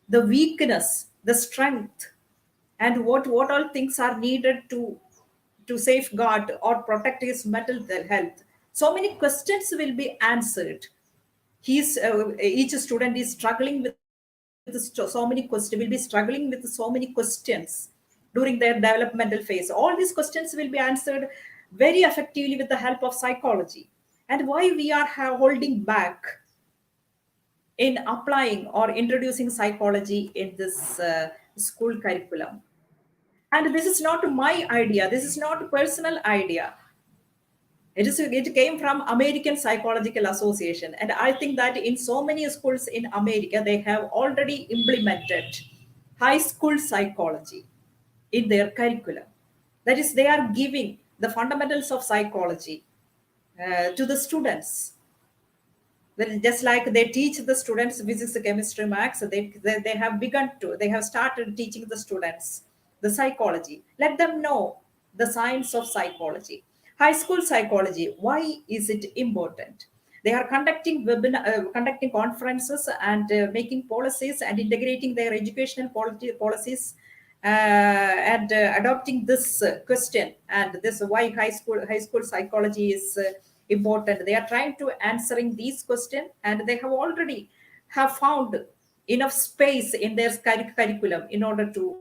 the weakness, the strength, and what all things are needed to safeguard or protect his mental health. So many questions will be answered. Each student is struggling with so many questions, will be struggling with so many questions during their developmental phase. All these questions will be answered very effectively with the help of psychology. And why we are holding back in applying or introducing psychology in this school curriculum? And this is not my idea. This is not personal idea. It came from American Psychological Association. And I think that in so many schools in America, they have already implemented high school psychology in their curriculum. That is, they are giving the fundamentals of psychology to the students. Well, just like they teach the students physics, chemistry, maths, they have begun to, they have started teaching the students the psychology. Let them know the science of psychology. High school psychology, why is it important? They are conducting conducting conferences and making policies and integrating their educational policies and adopting this question and this why high school psychology is important. They are trying to answering these questions, and they have already have found enough space in their curriculum in order to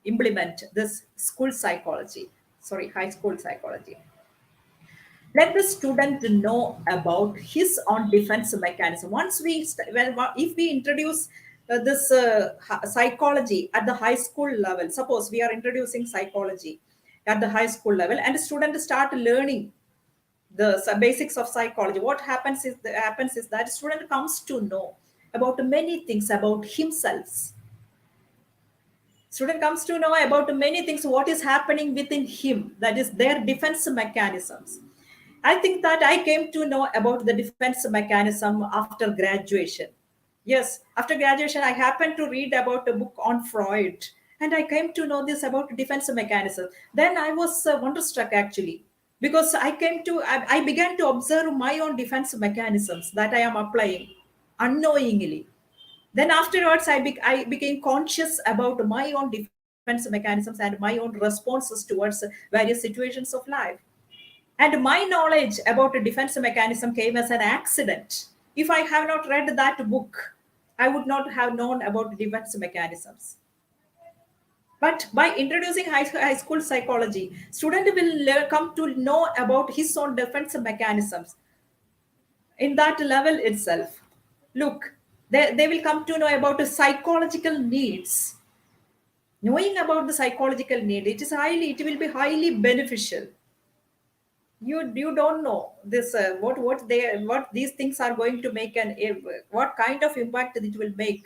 implement this school psychology, sorry, high school psychology. Let the student know about his own defense mechanism. Once if we introduce this psychology at the high school level, suppose we are introducing psychology at the high school level, and students start learning the basics of psychology, what happens is that student comes to know about many things about himself. Student comes to know about many things what is happening within him, that is their defense mechanisms. I think that I came to know about the defense mechanism after graduation. Yes, after graduation I happened to read about a book on Freud, and I came to know this about defense mechanism. Then I was wonderstruck actually, because I began to observe my own defense mechanisms that I am applying unknowingly. Then afterwards I became conscious about my own defense mechanisms and my own responses towards various situations of life. And my knowledge about the defense mechanism came as an accident. If I have not read that book, I would not have known about defense mechanisms. But by introducing high school psychology, student will come to know about his own defense mechanisms in that level itself. Look, they will come to know about the psychological needs. Knowing about the psychological need, it will be highly beneficial. You don't know this what these things are going to make and what kind of impact it will make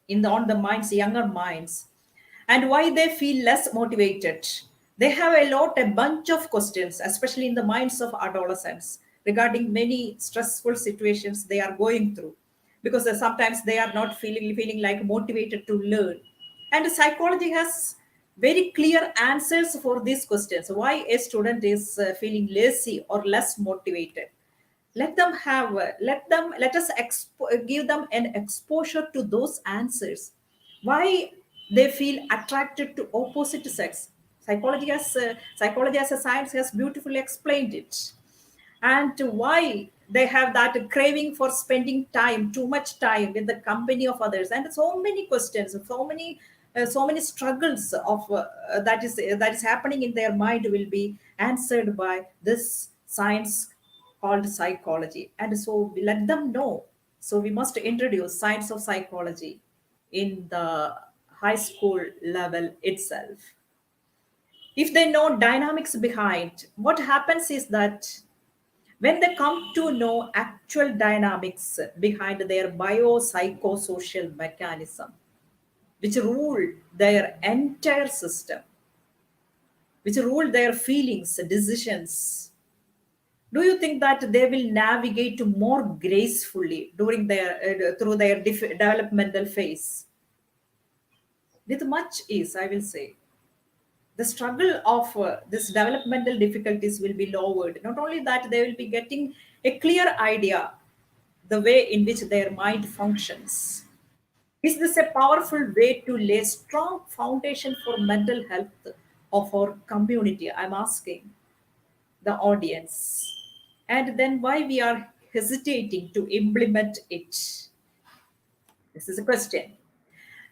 in the on the minds, younger minds, and why they feel less motivated. They have a bunch of questions, especially in the minds of adolescents, regarding many stressful situations they are going through, because sometimes they are not feeling like motivated to learn. And psychology has very clear answers for these questions. Why a student is feeling lazy or less motivated? Let us give them an exposure to those answers. Why they feel attracted to opposite sex? Psychology as a science has beautifully explained it. And why they have that craving for spending time, too much time with the company of others, and so many questions, so many struggles of that is happening in their mind will be answered by this science called psychology. And so we let them know. So we must introduce science of psychology in the high school level itself. If they know dynamics behind, what happens is that when they come to know actual dynamics behind their biopsychosocial mechanism, which rule their entire system, which rule their feelings, decisions, do you think that they will navigate more gracefully during their through their developmental phase with much ease? I will say the struggle of this developmental difficulties will be lowered. Not only that, they will be getting a clear idea the way in which their mind functions. Is this a powerful way to lay strong foundation for mental health of our community? I'm asking the audience. And then why we are hesitating to implement it? This is a question.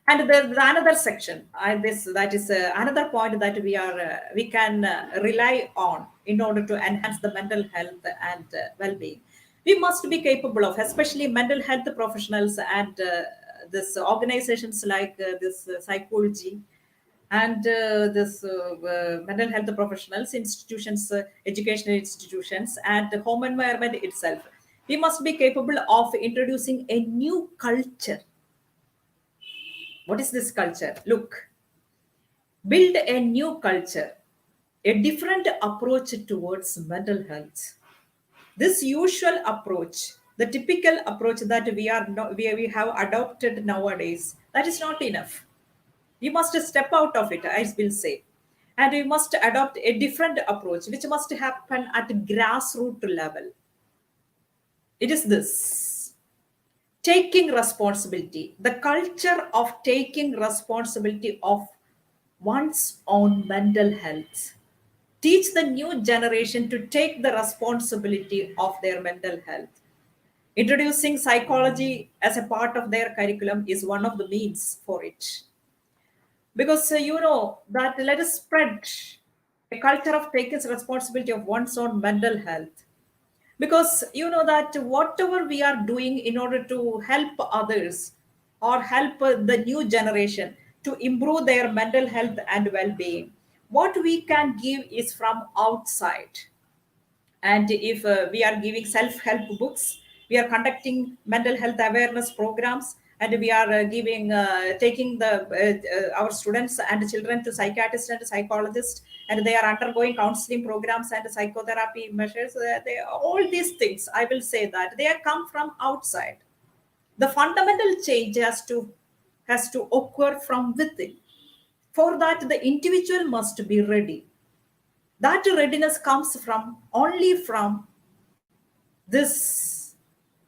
And there's another section. This that is another point that we can rely on in order to enhance the mental health and well-being. We must be capable of, especially mental health professionals and this organizations like this PsyCoolG. and this mental health professionals, institutions, educational institutions, and the home environment itself. We must be capable of introducing a new culture. What is this culture? Look, build a new culture, a different approach towards mental health. This usual approach, the typical approach that we have adopted nowadays, that is not enough. We must step out of it, I will say. And we must adopt a different approach, which must happen at grassroots level. It is this taking responsibility, the culture of taking responsibility of one's own mental health. Teach the new generation to take the responsibility of their mental health. Introducing psychology as a part of their curriculum is one of the means for it. Because that let us spread a culture of taking responsibility of one's own mental health. Because that whatever we are doing in order to help others or help the new generation to improve their mental health and well-being, what we can give is from outside. And if we are giving self-help books, we are conducting mental health awareness programs, and we are giving taking the our students and children to psychiatrists and psychologists, and they are undergoing counseling programs and psychotherapy measures. All these things, I will say that they have come from outside. The fundamental change has to occur from within. For that, the individual must be ready. That readiness comes from only from this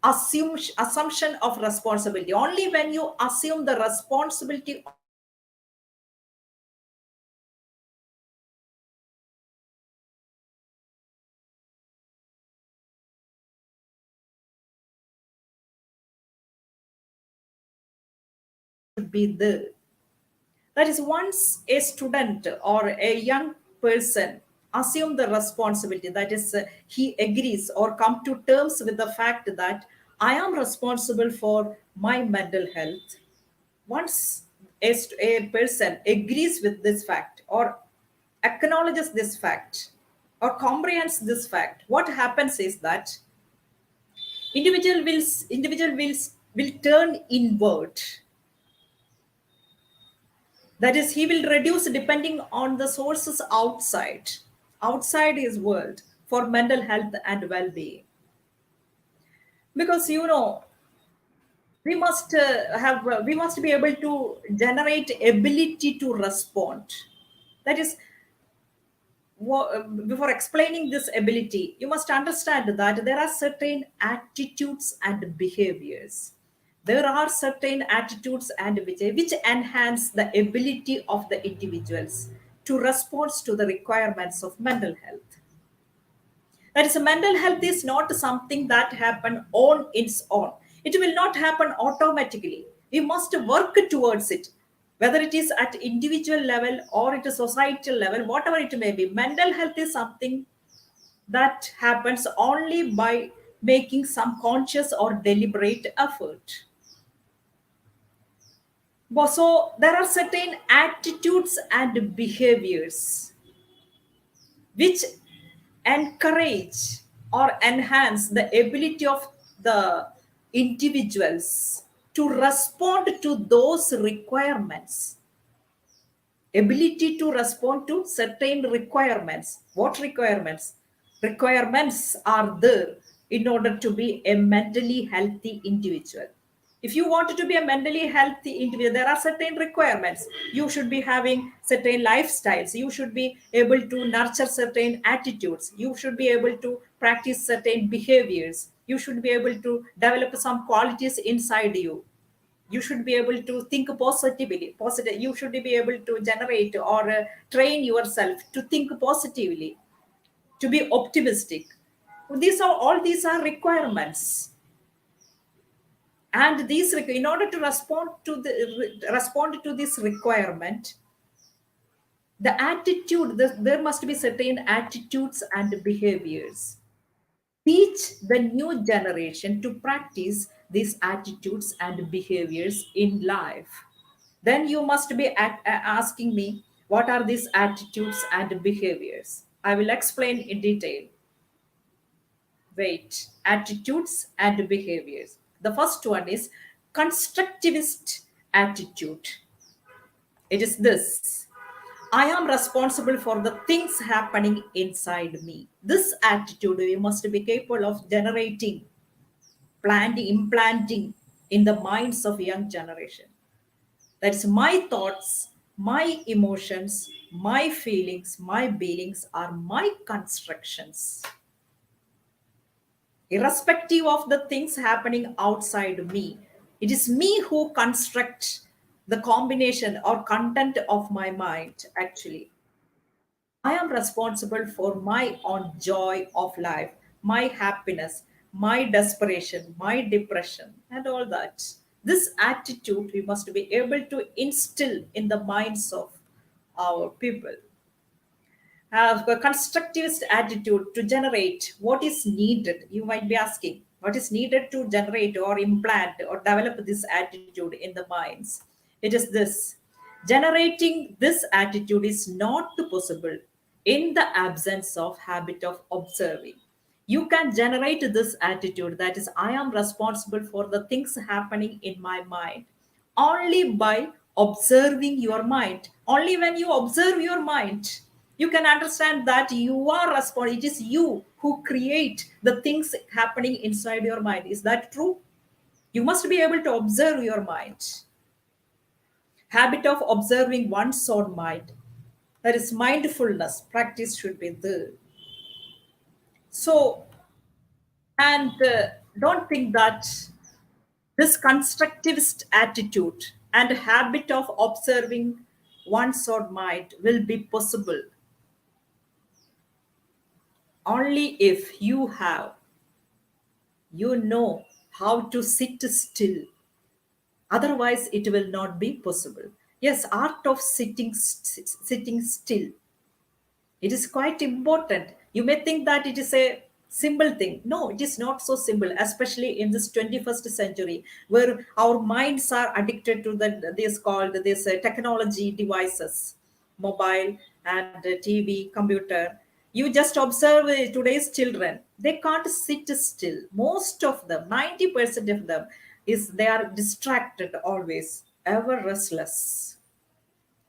assumption of responsibility. Only when you assume the responsibility of your mental health, you should be able to take responsibility of others. Responsibility should be there. That is, once a student or a young person assume the responsibility, that is, he agrees or come to terms with the fact that I am responsible for my mental health. Once a person agrees with this fact or acknowledges this fact or comprehends this fact, what happens is that individual will turn inward. That is, he will reduce depending on the sources outside his world for mental health and well-being. Because we must be able to generate ability to respond. That is, before explaining this ability, you must understand that there are certain attitudes and behaviors. There are certain attitudes and which enhance the ability of the individuals to respond to the requirements of mental health. That is, mental health is not something that happen on its own. It will not happen automatically. We must work towards it, whether it is at individual level or at a societal level, whatever it may be. Mental health is something that happens only by making some conscious or deliberate effort. So there are certain attitudes and behaviors which encourage or enhance the ability of the individuals to respond to those requirements. Ability to respond to certain requirements. What requirements? Requirements are there in order to be a mentally healthy individual. If you want to be a mentally healthy individual, there are certain requirements. You should be having certain lifestyles. You should be able to nurture certain attitudes. You should be able to practice certain behaviors. You should be able to develop some qualities inside you. You should be able to think positive. You should be able to generate or train yourself to think positively, to be optimistic. These are requirements. And in order to respond to this requirement, there must be certain attitudes and behaviors. Teach the new generation to practice these attitudes and behaviors in life. Then you must be asking me, What are these attitudes and behaviors? I will explain in detail. Wait, attitudes and behaviors. The first one is constructivist attitude. It is this: I am responsible for the things happening inside me. This attitude we must be capable of generating, planting, implanting in the minds of young generation. That's my thoughts, my emotions, my feelings, my beings are my constructions. Irrespective of the things happening outside me, it is me who construct the combination or content of my mind actually. I am responsible for my own joy of life, my happiness, my desperation, my depression, and all that. This attitude we must be able to instill in the minds of our people. Have a constructivist attitude to generate what is needed. You might be asking, what is needed to generate or implant or develop this attitude in the minds? It is this: generating this attitude is not possible in the absence of habit of observing. You can generate this attitude, that is, I am responsible for the things happening in my mind, only by observing your mind. Only when you observe your mind, you can understand that you are responsible. It is you who create the things happening inside your mind. Is that true? You must be able to observe your mind. Habit of observing one's own mind. That is mindfulness. Practice should be there. So, and don't think that this constructivist attitude and habit of observing one's own mind will be possible only if you know how to sit still. Otherwise it will not be possible. Yes, art of sitting still, it is quite important. You may think that it is a simple thing. No, it is not so simple, especially in this 21st century where our minds are addicted to this called this technology devices, mobile and TV, computer. You just observe today's children. They can't sit still. Most of them, 90% of them, is they are distracted always, ever restless.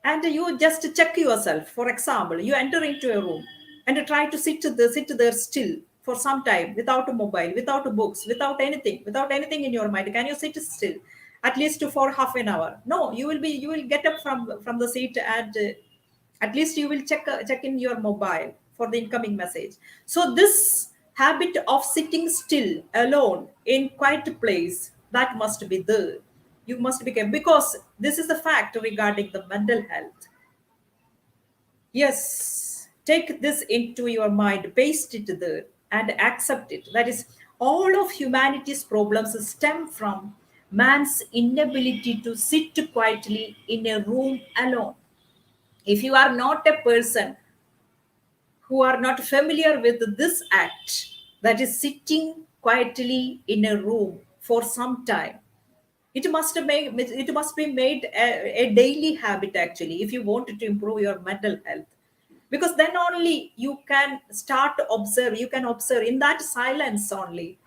And you just check yourself. For example, you enter into a room and try to sit there still for some time, without a mobile, without books, without anything in your mind. Can you sit still at least for half an hour? No, you will get up from the seat, and at least you will check in your mobile for the incoming message. So this habit of sitting still alone in quiet place, that must be there. You must become, because this is the fact regarding the mental health. Yes, take this into your mind, paste it there, and accept it. That is, all of humanity's problems stem from man's inability to sit quietly in a room alone. If you are not a person who are not familiar with this act, that is sitting quietly in a room for some time, it must be made a daily habit actually, if you want to improve your mental health. Because then only you can start observe, you can observe in that silence only,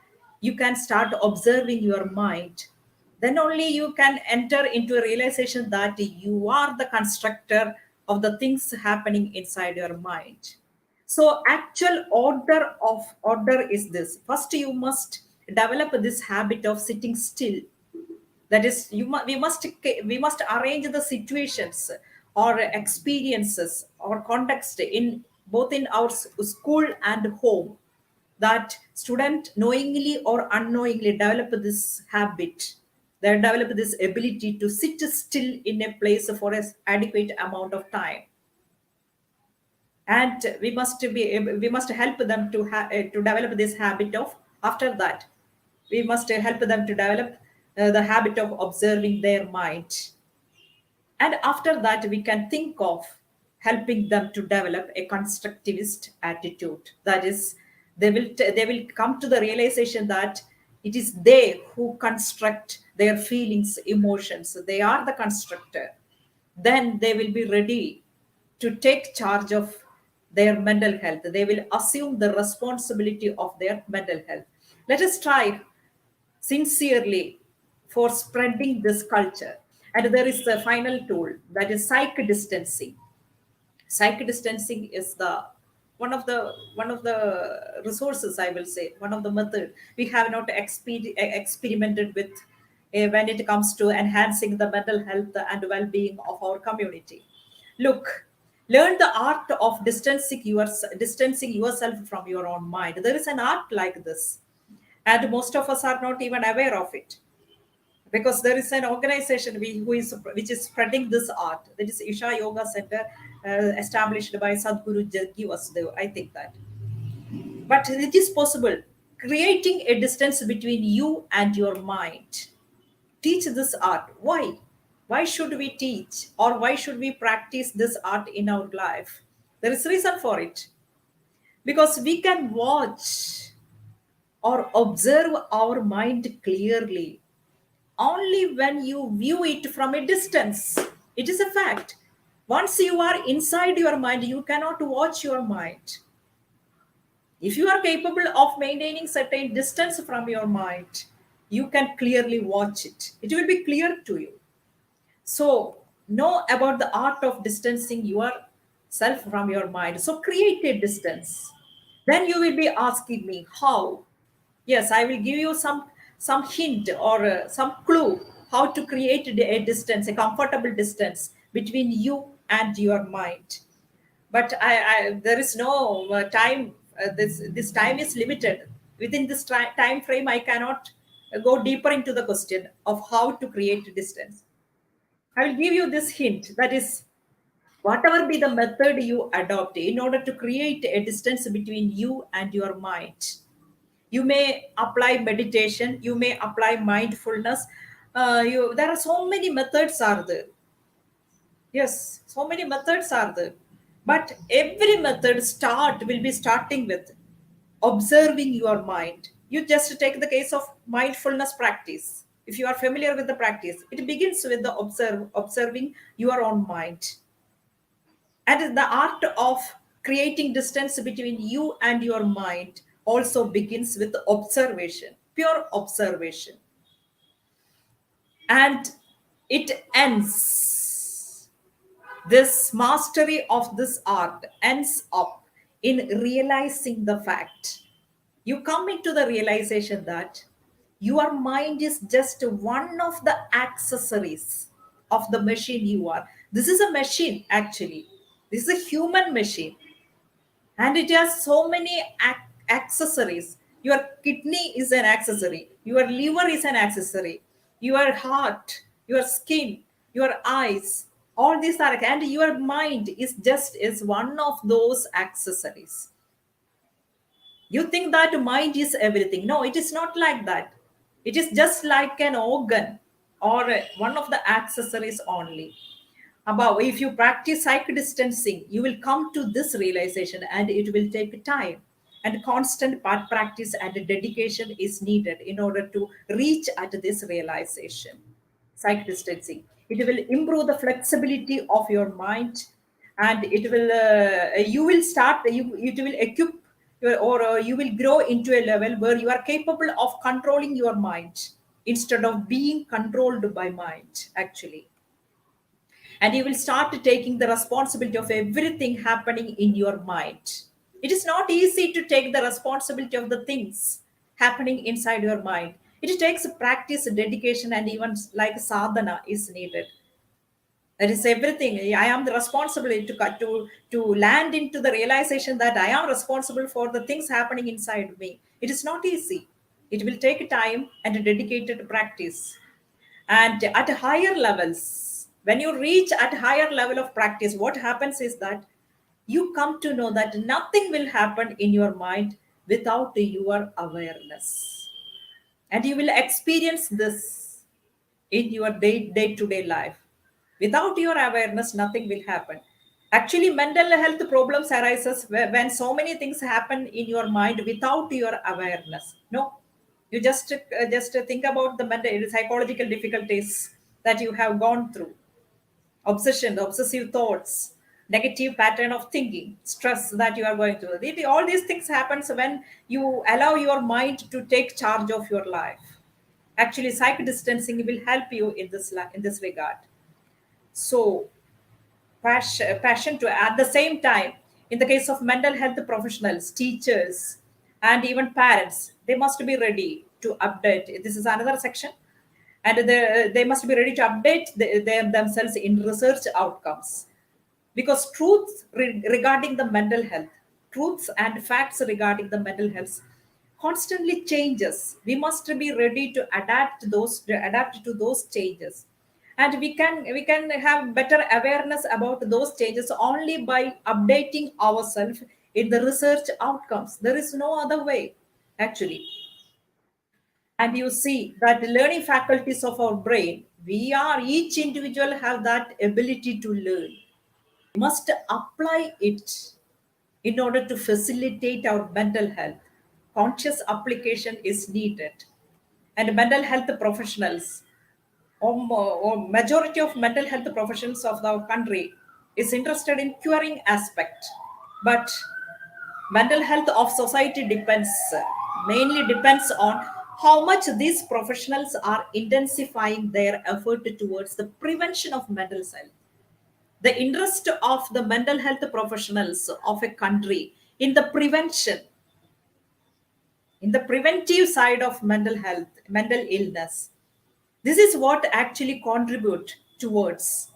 you can start observing your mind. Then only you can enter into a realization that you are the constructor of the things happening inside your mind. So actual order is this: first you must develop this habit of sitting still. That is, we must arrange the situations or experiences or context in both in our school and home, that student knowingly or unknowingly develop this habit. They develop this ability to sit still in a place for an adequate amount of time. And we must help them to develop this habit of, after that we must help them to develop the habit of observing their mind. And after that we can think of helping them to develop a constructivist attitude. That is, they will come to the realization that it is they who construct their feelings, emotions. They are the constructor. Then they will be ready to take charge of their mental health. They will assume the responsibility of their mental health. Let us try sincerely for spreading this culture. And there is the final tool, that is psych distancing. Psych distancing is the one of the resources, I will say, one of the method we have not experimented with when it comes to enhancing the mental health and well-being of our community. Look, learn the art of distancing yourself from your own mind. There is an art like this, and most of us are not even aware of it, because there is an organization which is spreading this art, that is Isha Yoga Center, established by Sadhguru Jaggi Vasudev, I think that. But it is possible, creating a distance between you and your mind. Teach this art. Why should we teach, or why should we practice this art in our life? There is reason for it, because we can watch or observe our mind clearly only when you view it from a distance. It is a fact. Once you are inside your mind, you cannot watch your mind. If you are capable of maintaining certain distance from your mind, you can clearly watch it. It will be clear to you. So, know about the art of distancing yourself from your mind. So, create a distance. Then you will be asking me how. Yes, I will give you some hint or some clue how to create a distance, a comfortable distance between you and your mind. But there is no time. This time is limited. Within this time frame, I cannot go deeper into the question of how to create distance. I will give you this hint, that is, whatever be the method you adopt in order to create a distance between you and your mind. You may apply meditation, you may apply mindfulness. There are so many methods are there. Yes, so many methods are there. But every method will be starting with observing your mind. You just take the case of mindfulness practice. If you are familiar with the practice, it begins with the observing your own mind. And the art of creating distance between you and your mind also begins with observation, pure observation. And it ends, this mastery of this art ends up in realizing the fact. You come into the realization that your mind is just one of the accessories of the machine you are. This is a machine, actually. This is a human machine, and it has so many accessories. Your kidney is an accessory, your liver is an accessory, your heart, your skin, your eyes, all these are, and your mind is one of those accessories. You think that mind is everything. No, it is not like that. It is just like an organ, or one of the accessories only. Above, if you practice psych distancing, you will come to this realization, and it will take time. And constant practice and dedication is needed in order to reach at this realization. Psych distancing. It will improve the flexibility of your mind, and it will you will start you it will equip or you will grow into a level where you are capable of controlling your mind instead of being controlled by mind, actually. And you will start taking the responsibility of everything happening in your mind. It is not easy to take the responsibility of the things happening inside your mind. It takes practice, dedication, and even like sadhana is needed. That is everything. I am the responsibility to land into the realization that I am responsible for the things happening inside me. It is not easy. It will take time and dedicated practice. And at higher levels, when you reach at higher level of practice, what happens is that you come to know that nothing will happen in your mind without your awareness, and you will experience this in your day-to-day life. Without your awareness, nothing will happen. Actually, mental health problems arises when so many things happen in your mind without your awareness. No, you just think about the mental psychological difficulties that you have gone through, obsession, obsessive thoughts, negative pattern of thinking, stress that you are going through. All these things happens when you allow your mind to take charge of your life. Actually, psych distancing will help you in in this regard. So passion to at the same time, in the case of mental health professionals, teachers, and even parents, they must be ready to update. This is another section, and they must be ready to update themselves in research outcomes, because regarding the mental health, truths and facts regarding the mental health constantly changes. We must be ready to adapt to those changes, and we can have better awareness about those changes only by updating ourselves in the research outcomes. There is no other way, actually. And you see that the learning faculties of our brain, we are each individual have that ability to learn, must apply it in order to facilitate our mental health. Conscious application is needed. And mental health professionals, or majority of mental health professions of our country, is interested in curing aspect. But mental health of society mainly depends on how much these professionals are intensifying their effort towards the prevention of mental health. The interest of the mental health professionals of a country in the prevention, in the preventive side of mental health, mental illness, this is what actually contribute towards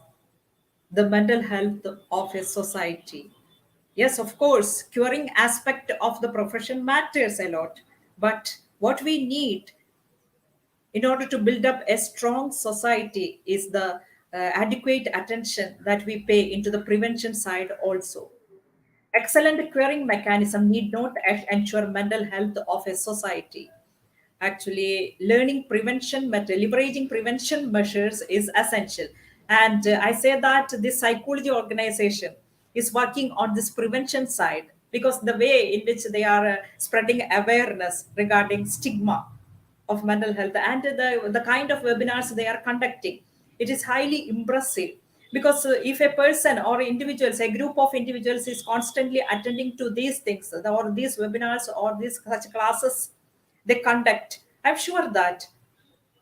the mental health of a society. Yes, of course, curing aspect of the profession matters a lot, but what we need in order to build up a strong society is the adequate attention that we pay into the prevention side also. Excellent curing mechanism need not ensure mental health of a society. Actually, learning prevention leveraging prevention measures is essential. And I say that this psychology organization is working on this prevention side, because the way in which they are spreading awareness regarding stigma of mental health, and the kind of webinars they are conducting, it is highly impressive. Because if a person or individuals, a group of individuals is constantly attending to these things, or these webinars or these such classes they conduct, I'm sure that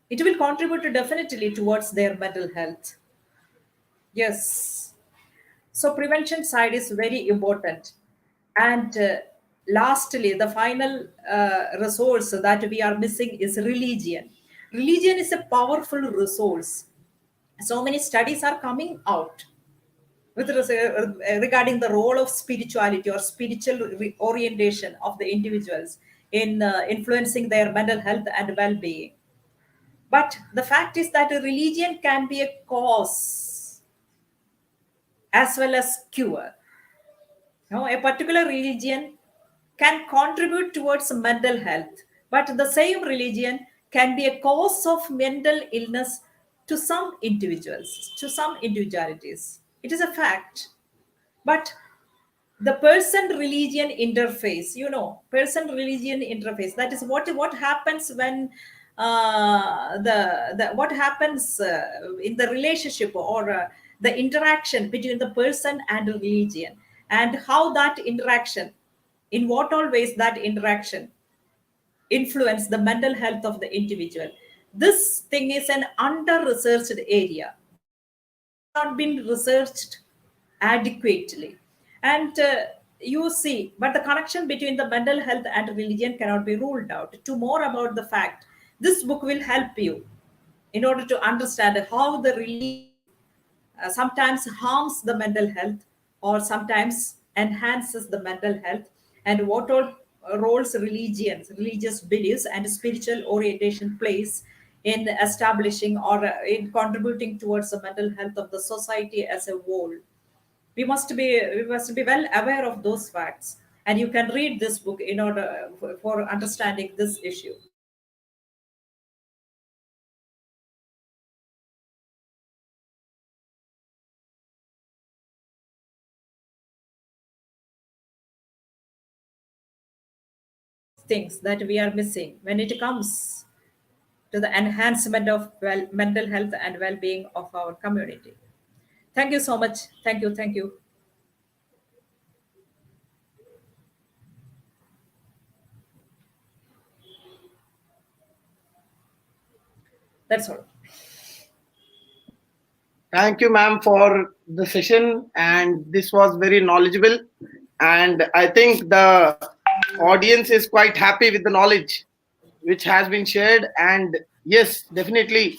it will contribute definitely towards their mental health. Yes. So prevention side is very important. And lastly, the final resource that we are missing is religion. Religion is a powerful resource. So many studies are coming out regarding the role of spirituality or spiritual orientation of the individuals in influencing their mental health and well-being. But the fact is that a religion can be a cause as well as cure. A particular religion can contribute towards mental health, but the same religion can be a cause of mental illness to some individuals, to some individualities. It is a fact. But the person religion interface, person religion interface, that is what happens when the what happens in the relationship, or the interaction between the person and religion, and how that interaction, in what all ways that interaction influence the mental health of the individual. This thing is an under researched area. It has not been researched adequately. And you see, but the connection between the mental health and religion cannot be ruled out. To more about the fact, this book will help you in order to understand how the religion sometimes harms the mental health, or sometimes enhances the mental health, and what all roles religious beliefs and spiritual orientation plays in establishing, or in contributing towards the mental health of the society as a whole. We must be well aware of those facts, and you can read this book in order for understanding this issue. Things that we are missing when it comes to the enhancement of mental health and well-being of our community. Thank you so much. Thank you. Thank you. That's all. Thank you, ma'am, for the session, and this was very knowledgeable. And I think the audience is quite happy with the knowledge which has been shared. And yes, definitely,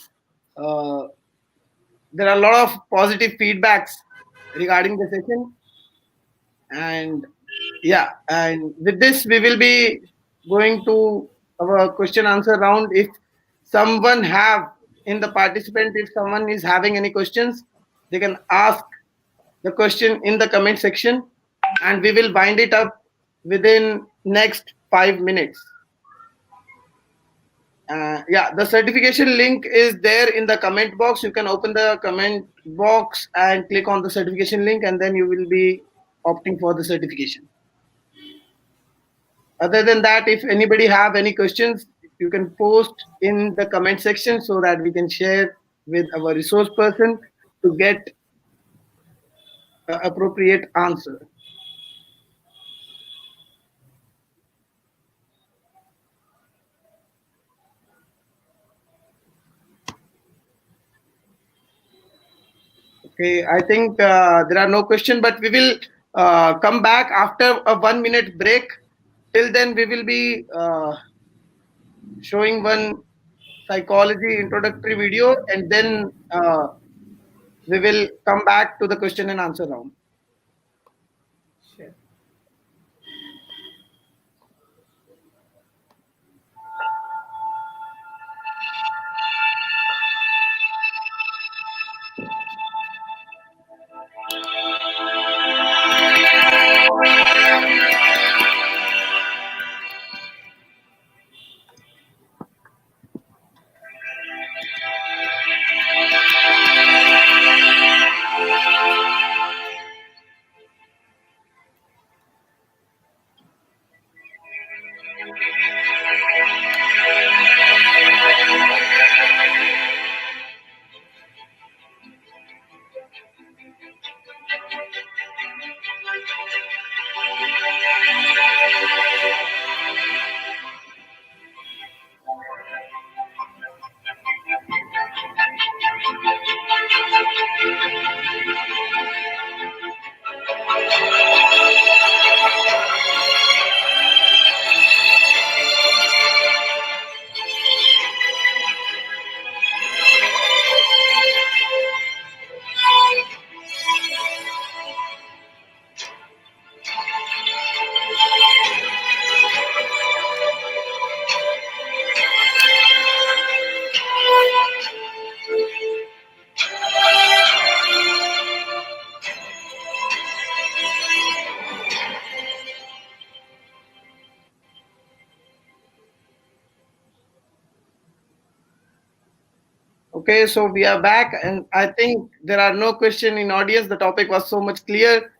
uh, there are a lot of positive feedbacks regarding the session. And yeah, and with this, we will be going to our question answer round. If someone have in the participant, if someone is having any questions, they can ask the question in the comment section, and we will bind it up within next 5 minutes. Yeah, the certification link is there in the comment box. You can open the comment box and click on the certification link, and then you will be opting for the certification. Other than that, if anybody have any questions, you can post in the comment section so that we can share with our resource person to get appropriate answer. Okay, I think there are no questions, but we will come back after a 1 minute break. Till then, we will be showing one psychology introductory video, and then we will come back to the question and answer round. Sure. Okay, so we are back, and I think there are no question in audience. The topic was so much clear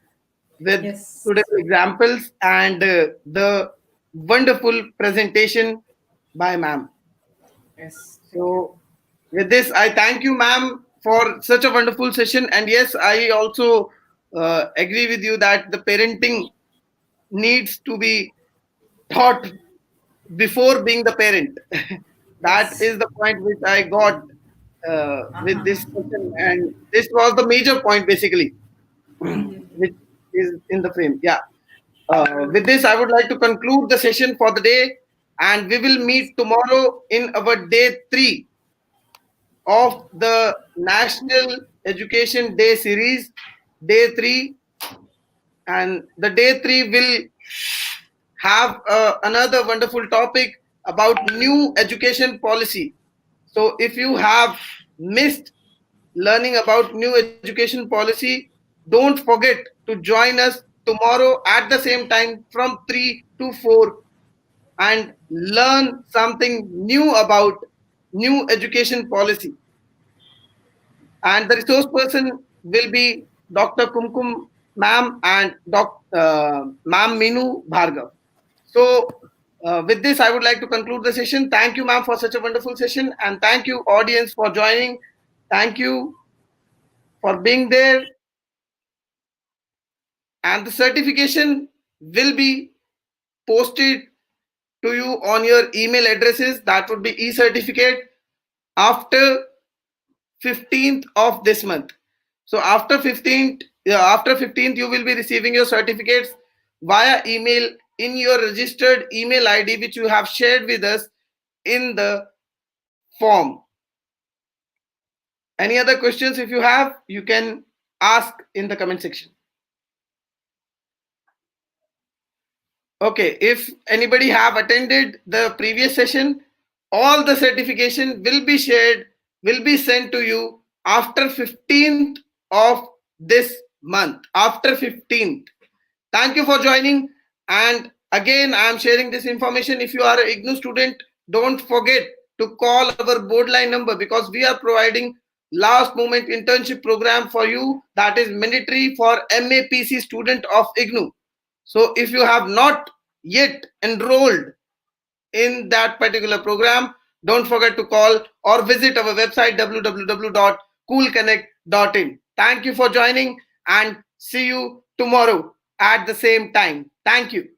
with Yes. today's examples and the wonderful presentation by ma'am. Yes. Thank you. So, with this, I thank you, ma'am, for such a wonderful session. And yes, I also agree with you that the parenting needs to be taught before being the parent. That Yes. is the point which I got with this session, and this was the major point basically, which is in the frame. Yeah. With this, I would like to conclude the session for the day, and we will meet tomorrow in our day 3 of the National Education Day series. Day 3, and the day 3 will have another wonderful topic about new education policy. So, if you have missed learning about new education policy, don't forget to join us tomorrow at the same time from 3 to 4 and learn something new about new education policy. And the resource person will be Dr. Kumkum ma'am and ma'am Minu Bhargav. So, with this, I would like to conclude the session. Thank you, ma'am, for such a wonderful session, and thank you, audience, for joining. Thank you for being there. And the certification will be posted to you on your email addresses. That would be e-certificate after 15th of this month. So after 15th you will be receiving your certificates via email in your registered email ID which you have shared with us in the form. Any other questions if you have, you can ask in the comment section. Okay, if anybody have attended the previous session, all the certification will be shared, will be sent to you after 15th of this month. After 15th. Thank you for joining. And again, I am sharing this information. If you are an IGNOU student, don't forget to call our board line number because we are providing last moment internship program for you that is mandatory for MAPC student of IGNOU. So if you have not yet enrolled in that particular program, don't forget to call or visit our website www.coolconnect.in. Thank you for joining and see you tomorrow at the same time. Thank you.